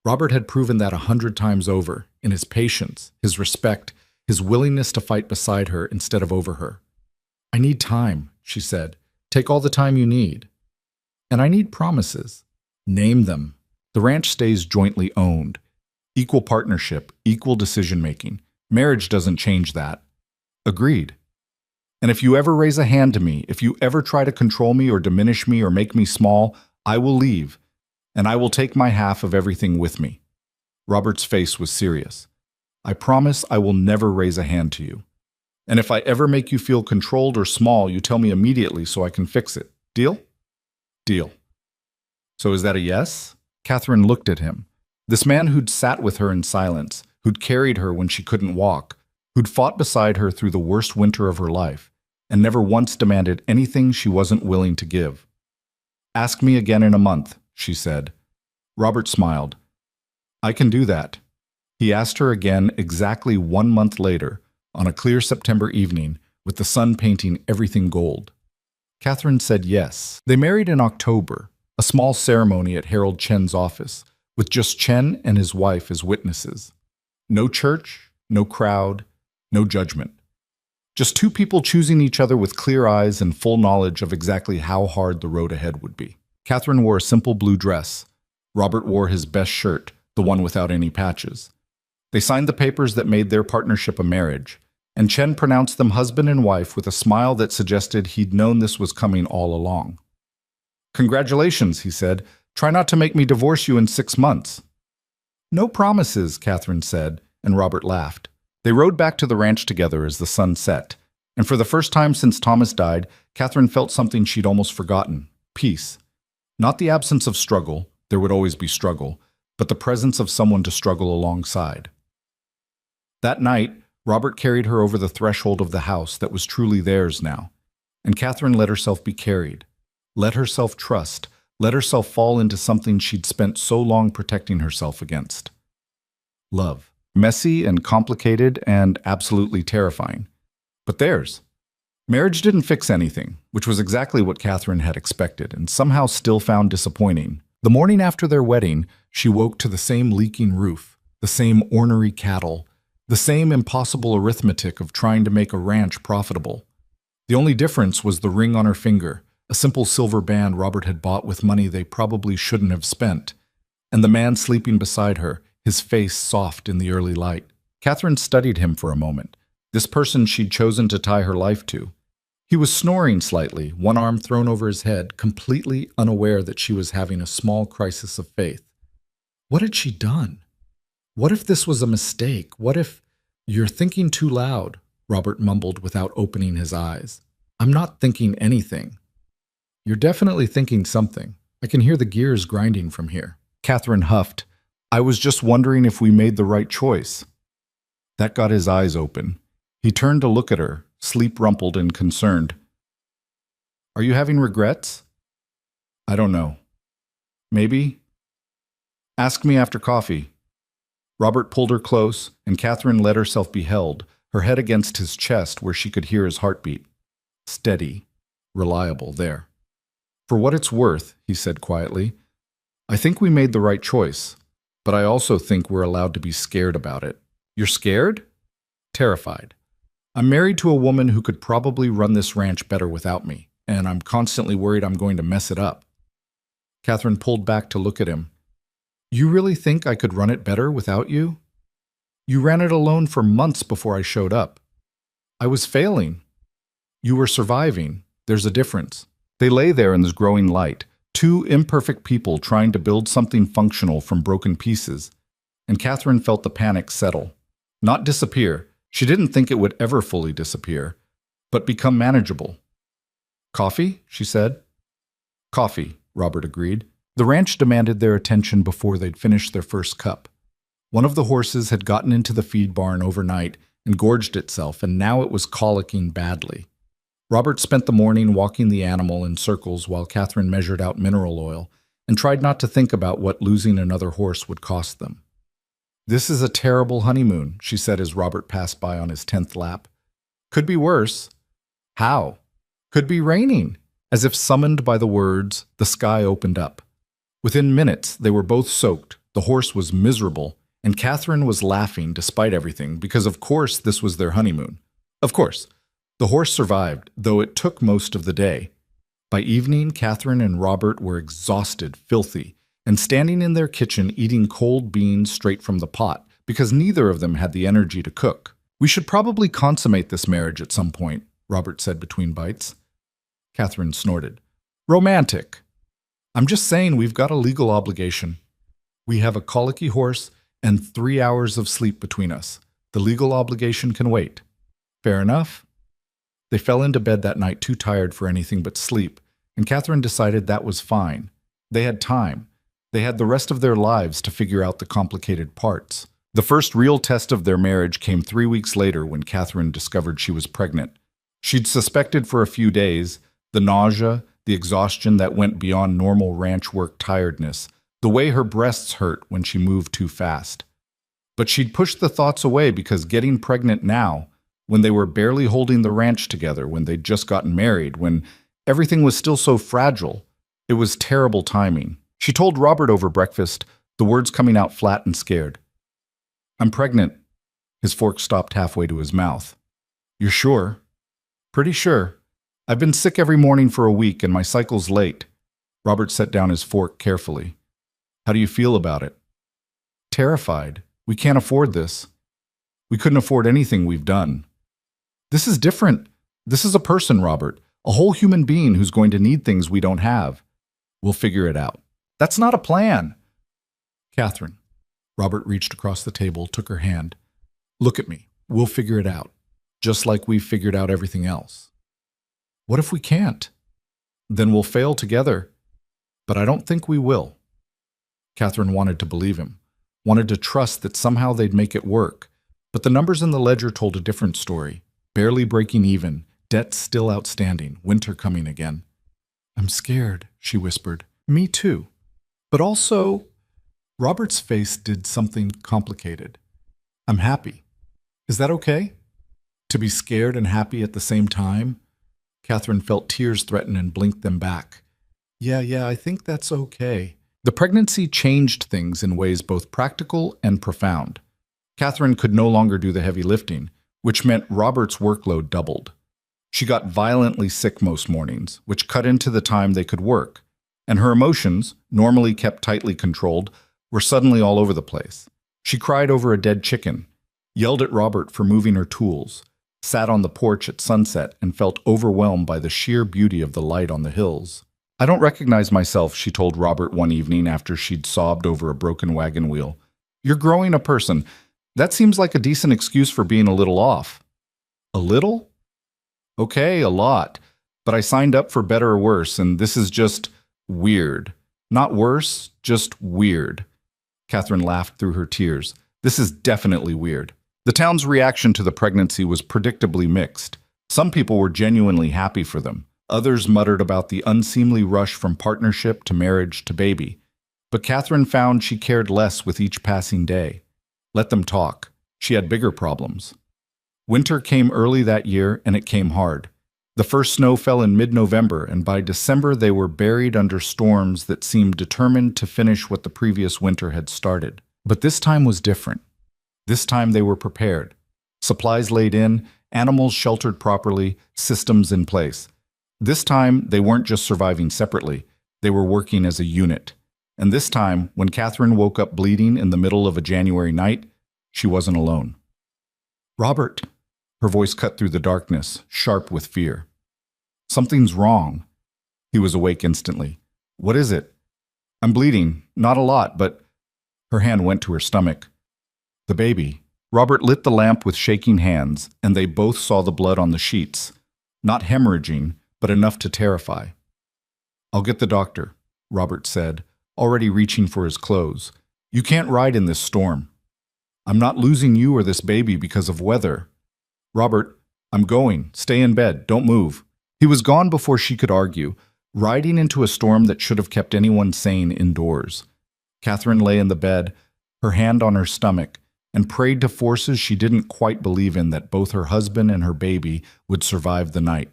Robert had proven that 100 times over, in his patience, his respect, his willingness to fight beside her instead of over her. "I need time," she said. "Take all the time you need. And I need promises. Name them. The ranch stays jointly owned. Equal partnership, equal decision-making. Marriage doesn't change that." "Agreed. And if you ever raise a hand to me, if you ever try to control me or diminish me or make me small, I will leave, and I will take my half of everything with me." Robert's face was serious. "I promise I will never raise a hand to you. And if I ever make you feel controlled or small, you tell me immediately so I can fix it. Deal?" "Deal." "So is that a yes?" Catherine looked at him. This man who'd sat with her in silence, who'd carried her when she couldn't walk, who'd fought beside her through the worst winter of her life, and never once demanded anything she wasn't willing to give. "Ask me again in a month," she said. Robert smiled. "I can do that." He asked her again exactly 1 month later, on a clear September evening, with the sun painting everything gold. Catherine said yes. They married in October, a small ceremony at Harold Chen's office, with just Chen and his wife as witnesses. No church, no crowd, no judgment. Just two people choosing each other with clear eyes and full knowledge of exactly how hard the road ahead would be. Catherine wore a simple blue dress. Robert wore his best shirt, the one without any patches. They signed the papers that made their partnership a marriage, and Chen pronounced them husband and wife with a smile that suggested he'd known this was coming all along. "Congratulations," he said. "Try not to make me divorce you in 6 months." "No promises," Catherine said, and Robert laughed. They rode back to the ranch together as the sun set, and for the first time since Thomas died, Catherine felt something she'd almost forgotten: peace. Not the absence of struggle, there would always be struggle, but the presence of someone to struggle alongside. That night, Robert carried her over the threshold of the house that was truly theirs now, and Catherine let herself be carried, let herself trust, let herself fall into something she'd spent so long protecting herself against. Love. Messy and complicated and absolutely terrifying. But theirs. Marriage didn't fix anything, which was exactly what Catherine had expected and somehow still found disappointing. The morning after their wedding, she woke to the same leaking roof, the same ornery cattle, the same impossible arithmetic of trying to make a ranch profitable. The only difference was the ring on her finger, a simple silver band Robert had bought with money they probably shouldn't have spent, and the man sleeping beside her, his face soft in the early light. Catherine studied him for a moment, this person she'd chosen to tie her life to. He was snoring slightly, one arm thrown over his head, completely unaware that she was having a small crisis of faith. What had she done? What if this was a mistake? What if— "You're thinking too loud," Robert mumbled without opening his eyes. "I'm not thinking anything." "You're definitely thinking something. I can hear the gears grinding from here." Catherine huffed. "I was just wondering if we made the right choice." That got his eyes open. He turned to look at her, sleep-rumpled and concerned. "Are you having regrets?" "I don't know. Maybe. Ask me after coffee." Robert pulled her close, and Catherine let herself be held, her head against his chest where she could hear his heartbeat. Steady, reliable there. "For what it's worth," he said quietly, "I think we made the right choice, but I also think we're allowed to be scared about it." "You're scared?" "Terrified. I'm married to a woman who could probably run this ranch better without me, and I'm constantly worried I'm going to mess it up." Catherine pulled back to look at him. "You really think I could run it better without you? You ran it alone for months before I showed up." "I was failing. You were surviving. There's a difference." They lay there in this growing light, two imperfect people trying to build something functional from broken pieces, and Catherine felt the panic settle. Not disappear. She didn't think it would ever fully disappear, but become manageable. "Coffee?" she said. "Coffee," Robert agreed. The ranch demanded their attention before they'd finished their first cup. One of the horses had gotten into the feed barn overnight and gorged itself, and now it was colicking badly. Robert spent the morning walking the animal in circles while Catherine measured out mineral oil and tried not to think about what losing another horse would cost them. "This is a terrible honeymoon," she said as Robert passed by on his 10th lap. "Could be worse." "How?" "Could be raining." As if summoned by the words, the sky opened up. Within minutes, they were both soaked, the horse was miserable, and Catherine was laughing despite everything because of course this was their honeymoon. Of course. The horse survived, though it took most of the day. By evening, Catherine and Robert were exhausted, filthy, and standing in their kitchen eating cold beans straight from the pot, because neither of them had the energy to cook. "We should probably consummate this marriage at some point," Robert said between bites. Catherine snorted. "Romantic." "I'm just saying we've got a legal obligation. We have a colicky horse and 3 hours of sleep between us. The legal obligation can wait." "Fair enough." They fell into bed that night too tired for anything but sleep, and Catherine decided that was fine. They had time. They had the rest of their lives to figure out the complicated parts. The first real test of their marriage came 3 weeks later when Catherine discovered she was pregnant. She'd suspected for a few days, the nausea, the exhaustion that went beyond normal ranch work tiredness, the way her breasts hurt when she moved too fast. But she'd pushed the thoughts away because getting pregnant now, when they were barely holding the ranch together, when they'd just gotten married, when everything was still so fragile, it was terrible timing. She told Robert over breakfast, the words coming out flat and scared. "I'm pregnant." His fork stopped halfway to his mouth. "You're sure?" "Pretty sure. I've been sick every morning for a week and my cycle's late." Robert set down his fork carefully. "How do you feel about it?" "Terrified. We can't afford this. We couldn't afford anything we've done." "This is different. This is a person, Robert. A whole human being who's going to need things we don't have. We'll figure it out." "That's not a plan." "Catherine." Robert reached across the table, took her hand. Look at me. We'll figure it out, just like we've figured out everything else. What if we can't? Then we'll fail together. But I don't think we will. Catherine wanted to believe him, wanted to trust that somehow they'd make it work. But the numbers in the ledger told a different story. Barely breaking even, debts still outstanding, winter coming again. I'm scared, she whispered. Me too. But also, Robert's face did something complicated. I'm happy. Is that okay? To be scared and happy at the same time? Catherine felt tears threaten and blinked them back. Yeah, I think that's okay. The pregnancy changed things in ways both practical and profound. Catherine could no longer do the heavy lifting, which meant Robert's workload doubled. She got violently sick most mornings, which cut into the time they could work, and her emotions, normally kept tightly controlled, were suddenly all over the place. She cried over a dead chicken, yelled at Robert for moving her tools, sat on the porch at sunset and felt overwhelmed by the sheer beauty of the light on the hills. I don't recognize myself, she told Robert one evening after she'd sobbed over a broken wagon wheel. You're growing a person. That seems like a decent excuse for being a little off. A little? Okay, a lot. But I signed up for better or worse, and this is just weird. Not worse, just weird. Catherine laughed through her tears. This is definitely weird. The town's reaction to the pregnancy was predictably mixed. Some people were genuinely happy for them. Others muttered about the unseemly rush from partnership to marriage to baby. But Catherine found she cared less with each passing day. Let them talk. She had bigger problems. Winter came early that year, and it came hard. The first snow fell in mid-November, and by December they were buried under storms that seemed determined to finish what the previous winter had started. But this time was different. This time they were prepared. Supplies laid in, animals sheltered properly, systems in place. This time they weren't just surviving separately, they were working as a unit. And this time, when Catherine woke up bleeding in the middle of a January night, she wasn't alone. Robert! Her voice cut through the darkness, sharp with fear. Something's wrong. He was awake instantly. What is it? I'm bleeding. Not a lot, but... Her hand went to her stomach. The baby. Robert lit the lamp with shaking hands, and they both saw the blood on the sheets. Not hemorrhaging, but enough to terrify. I'll get the doctor, Robert said, already reaching for his clothes. You can't ride in this storm. I'm not losing you or this baby because of weather. Robert, I'm going. Stay in bed. Don't move. He was gone before she could argue, riding into a storm that should have kept anyone sane indoors. Catherine lay in the bed, her hand on her stomach, and prayed to forces she didn't quite believe in that both her husband and her baby would survive the night.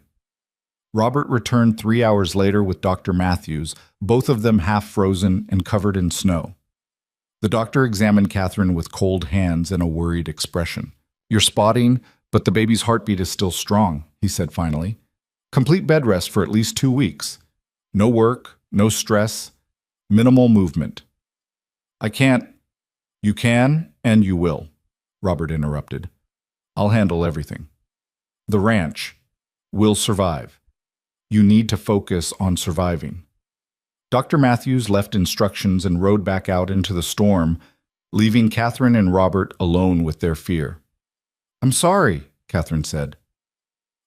Robert returned 3 hours later with Dr. Matthews, both of them half frozen and covered in snow. The doctor examined Catherine with cold hands and a worried expression. You're spotting, but the baby's heartbeat is still strong, he said finally. Complete bed rest for at least 2 weeks. No work, no stress, minimal movement. I can't. You can, and you will, Robert interrupted. I'll handle everything. The ranch will survive. You need to focus on surviving. Dr. Matthews left instructions and rode back out into the storm, leaving Catherine and Robert alone with their fear. I'm sorry, Catherine said.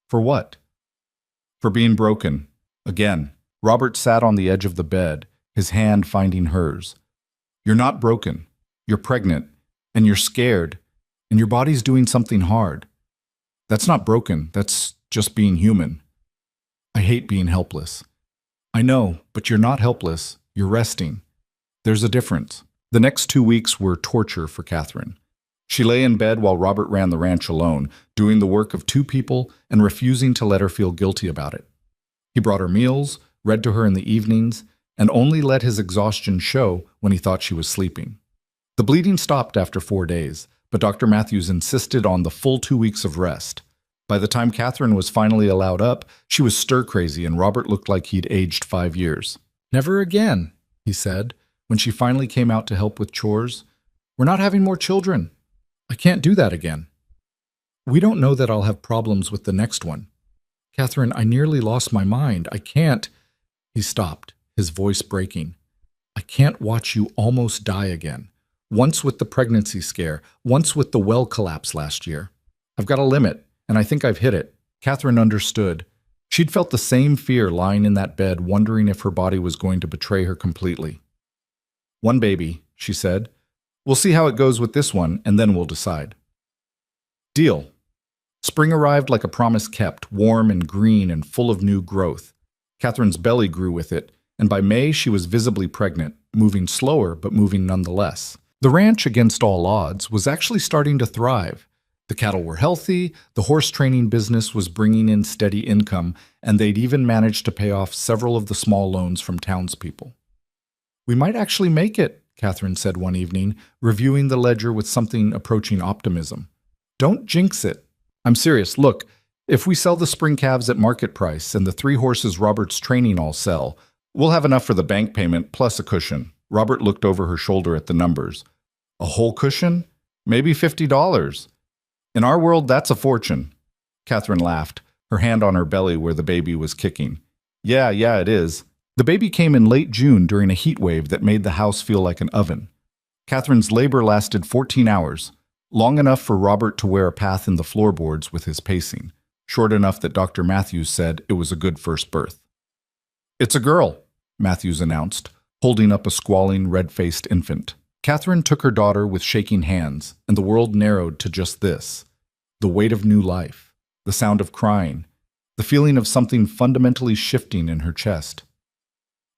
For what? For being broken. Again, Robert sat on the edge of the bed, his hand finding hers. You're not broken. You're pregnant, and you're scared, and your body's doing something hard. That's not broken. That's just being human. I hate being helpless. I know, but you're not helpless. You're resting. There's a difference. The next 2 weeks were torture for Catherine. She lay in bed while Robert ran the ranch alone, doing the work of 2 people and refusing to let her feel guilty about it. He brought her meals, read to her in the evenings, and only let his exhaustion show when he thought she was sleeping. The bleeding stopped after 4 days, but Dr. Matthews insisted on the full 2 weeks of rest. By the time Catherine was finally allowed up, she was stir-crazy and Robert looked like he'd aged 5 years. Never again, he said, when she finally came out to help with chores. We're not having more children. I can't do that again. We don't know that I'll have problems with the next one. Catherine, I nearly lost my mind. I can't. He stopped, his voice breaking. I can't watch you almost die again. Once with the pregnancy scare, once with the well collapse last year. I've got a limit, and I think I've hit it. Catherine understood. She'd felt the same fear lying in that bed, wondering if her body was going to betray her completely. "One baby," she said. "We'll see how it goes with this one, and then we'll decide." Deal. Spring arrived like a promise kept, warm and green and full of new growth. Catherine's belly grew with it, and by May she was visibly pregnant, moving slower but moving nonetheless. The ranch, against all odds, was actually starting to thrive. The cattle were healthy, the horse training business was bringing in steady income, and they'd even managed to pay off several of the small loans from townspeople. "We might actually make it," Catherine said one evening, reviewing the ledger with something approaching optimism. "Don't jinx it. I'm serious. Look, if we sell the spring calves at market price and the 3 horses Robert's training all sell, we'll have enough for the bank payment plus a cushion." Robert looked over her shoulder at the numbers. "A whole cushion? Maybe $50. In our world, that's a fortune." Catherine laughed, her hand on her belly where the baby was kicking. Yeah, it is." The baby came in late June during a heat wave that made the house feel like an oven. Catherine's labor lasted 14 hours, long enough for Robert to wear a path in the floorboards with his pacing, short enough that Dr. Matthews said it was a good first birth. "It's a girl," Matthews announced, holding up a squalling, red-faced infant. Catherine took her daughter with shaking hands, and the world narrowed to just this: the weight of new life, the sound of crying, the feeling of something fundamentally shifting in her chest.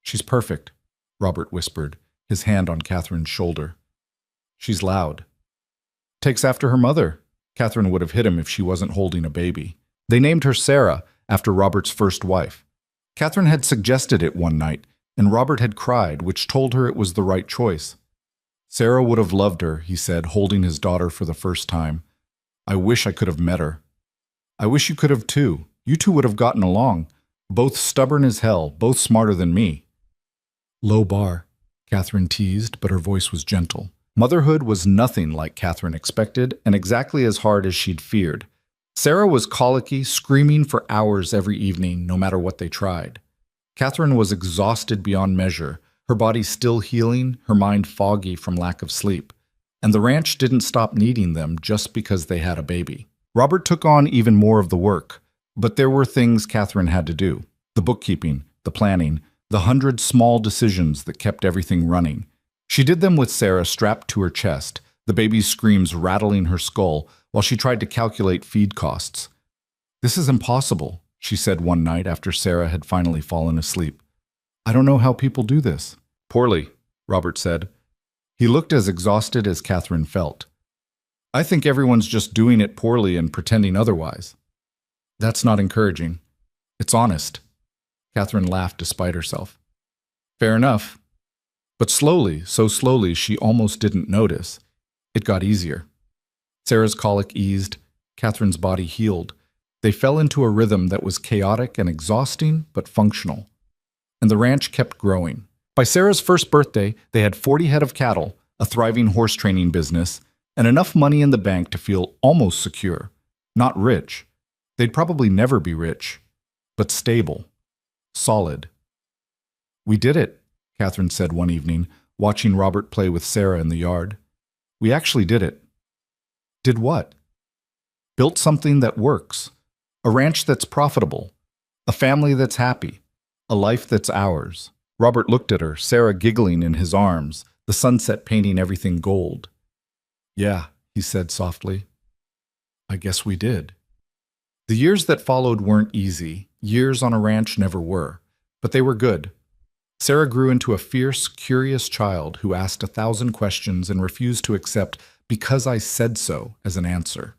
"She's perfect," Robert whispered, his hand on Catherine's shoulder. "She's loud. Takes after her mother." Catherine would have hit him if she wasn't holding a baby. They named her Sarah, after Robert's first wife. Catherine had suggested it one night, and Robert had cried, which told her it was the right choice. "Sarah would have loved her," he said, holding his daughter for the first time. "I wish I could have met her." "I wish you could have too. You two would have gotten along. Both stubborn as hell, both smarter than me." "Low bar," Catherine teased, but her voice was gentle. Motherhood was nothing like Catherine expected, and exactly as hard as she'd feared. Sarah was colicky, screaming for hours every evening, no matter what they tried. Catherine was exhausted beyond measure, her body still healing, her mind foggy from lack of sleep. And the ranch didn't stop needing them just because they had a baby. Robert took on even more of the work, but there were things Catherine had to do. The bookkeeping, the planning, the 100 small decisions that kept everything running. She did them with Sarah strapped to her chest, the baby's screams rattling her skull while she tried to calculate feed costs. "This is impossible," she said one night after Sarah had finally fallen asleep. "I don't know how people do this." "Poorly," Robert said. He looked as exhausted as Catherine felt. "I think everyone's just doing it poorly and pretending otherwise." "That's not encouraging. It's honest." Catherine laughed despite herself. "Fair enough." But slowly, so slowly she almost didn't notice, it got easier. Sarah's colic eased, Catherine's body healed. They fell into a rhythm that was chaotic and exhausting, but functional. And the ranch kept growing. By Sarah's first birthday, they had 40 head of cattle, a thriving horse training business, and enough money in the bank to feel almost secure. Not rich. They'd probably never be rich, but stable. Solid. "We did it," Catherine said one evening, watching Robert play with Sarah in the yard. "We actually did it." "Did what?" "Built something that works. A ranch that's profitable. A family that's happy. A life that's ours." Robert looked at her, Sarah giggling in his arms, the sunset painting everything gold. "Yeah," he said softly. "I guess we did." The years that followed weren't easy. Years on a ranch never were. But they were good. Sarah grew into a fierce, curious child who asked 1,000 questions and refused to accept "because I said so" as an answer.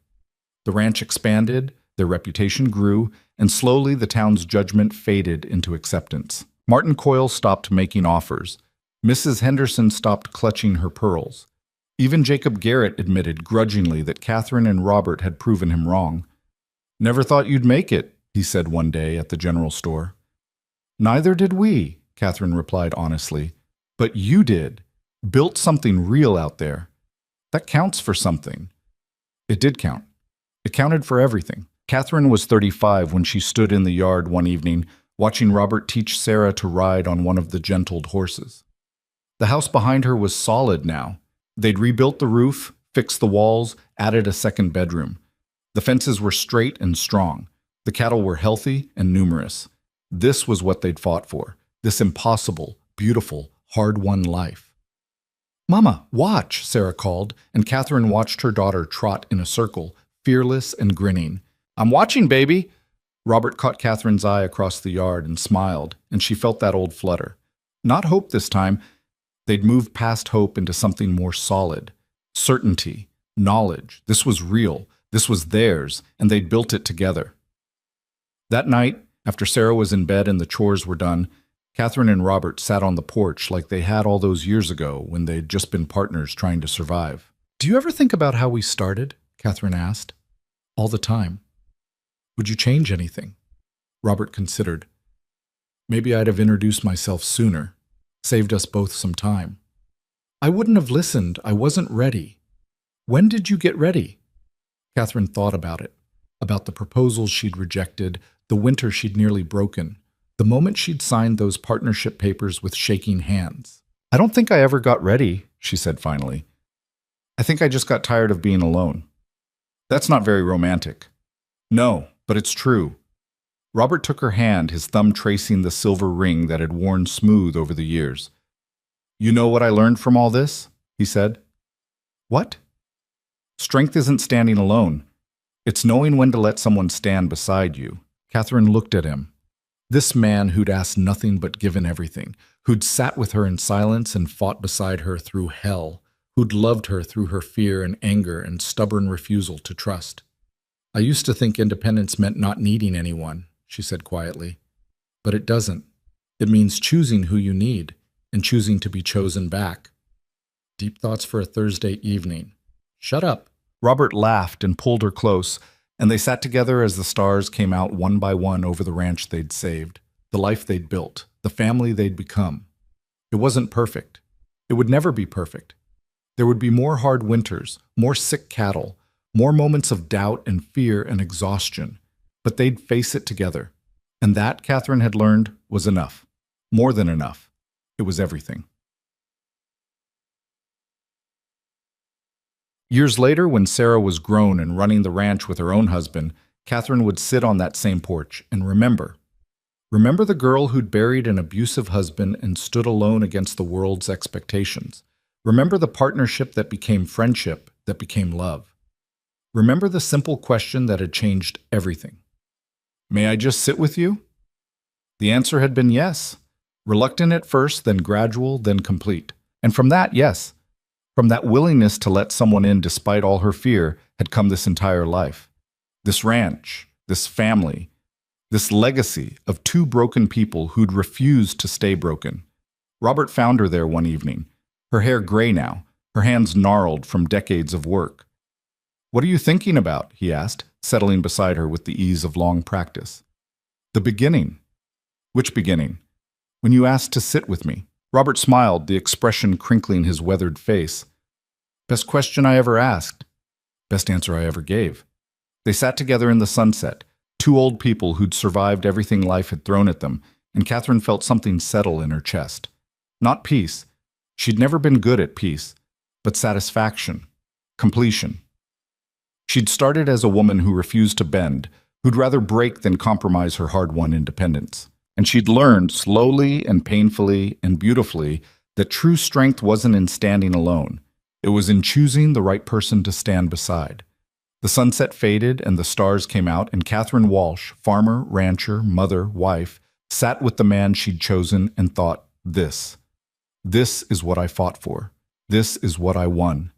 The ranch expanded, their reputation grew, and slowly the town's judgment faded into acceptance. Martin Coyle stopped making offers. Mrs. Henderson stopped clutching her pearls. Even Jacob Garrett admitted grudgingly that Catherine and Robert had proven him wrong. "Never thought you'd make it," he said one day at the general store. "Neither did we," Catherine replied honestly. "But you did. Built something real out there. That counts for something." It did count. It counted for everything. Catherine was 35 when she stood in the yard one evening, watching Robert teach Sarah to ride on one of the gentled horses. The house behind her was solid now. They'd rebuilt the roof, fixed the walls, added a second bedroom. The fences were straight and strong. The cattle were healthy and numerous. This was what they'd fought for, this impossible, beautiful, hard-won life. "Mama, watch," Sarah called, and Catherine watched her daughter trot in a circle, fearless and grinning. "I'm watching, baby." Robert caught Catherine's eye across the yard and smiled, and she felt that old flutter. Not hope this time. They'd moved past hope into something more solid. Certainty, knowledge. This was real. This was theirs, and they'd built it together. That night, after Sarah was in bed and the chores were done, Catherine and Robert sat on the porch like they had all those years ago when they'd just been partners trying to survive. "Do you ever think about how we started?" Catherine asked. "All the time. Would you change anything?" Robert considered. "Maybe I'd have introduced myself sooner, saved us both some time." "I wouldn't have listened. I wasn't ready." "When did you get ready?" Catherine thought about it, about the proposals she'd rejected, the winter she'd nearly broken, the moment she'd signed those partnership papers with shaking hands. "I don't think I ever got ready," she said finally. "I think I just got tired of being alone." "That's not very romantic." "No, but it's true." Robert took her hand, his thumb tracing the silver ring that had worn smooth over the years. "You know what I learned from all this?" he said. "What?" "Strength isn't standing alone. It's knowing when to let someone stand beside you." Catherine looked at him. This man who'd asked nothing but given everything, who'd sat with her in silence and fought beside her through hell, who'd loved her through her fear and anger and stubborn refusal to trust. "I used to think independence meant not needing anyone," she said quietly. "But it doesn't. It means choosing who you need and choosing to be chosen back." Deep thoughts for a Thursday evening. "Shut up." Robert laughed and pulled her close, and they sat together as the stars came out one by one over the ranch they'd saved, the life they'd built, the family they'd become. It wasn't perfect. It would never be perfect. There would be more hard winters, more sick cattle, more moments of doubt and fear and exhaustion, but they'd face it together. And that, Catherine had learned, was enough. More than enough. It was everything. Years later, when Sarah was grown and running the ranch with her own husband, Catherine would sit on that same porch and remember. Remember the girl who'd buried an abusive husband and stood alone against the world's expectations. Remember the partnership that became friendship, that became love. Remember the simple question that had changed everything. "May I just sit with you?" The answer had been yes. Reluctant at first, then gradual, then complete. And from that, yes, from that willingness to let someone in despite all her fear, had come this entire life. This ranch, this family, this legacy of two broken people who'd refused to stay broken. Robert found her there one evening, her hair gray now, her hands gnarled from decades of work. "What are you thinking about?" he asked, settling beside her with the ease of long practice. "The beginning." "Which beginning?" "When you asked to sit with me." Robert smiled, the expression crinkling his weathered face. "Best question I ever asked. Best answer I ever gave." They sat together in the sunset, two old people who'd survived everything life had thrown at them, and Catherine felt something settle in her chest. Not peace. She'd never been good at peace, but satisfaction, completion. She'd started as a woman who refused to bend, who'd rather break than compromise her hard-won independence. And she'd learned slowly and painfully and beautifully that true strength wasn't in standing alone. It was in choosing the right person to stand beside. The sunset faded and the stars came out, and Catherine Walsh, farmer, rancher, mother, wife, sat with the man she'd chosen and thought, this is what I fought for. This is what I won.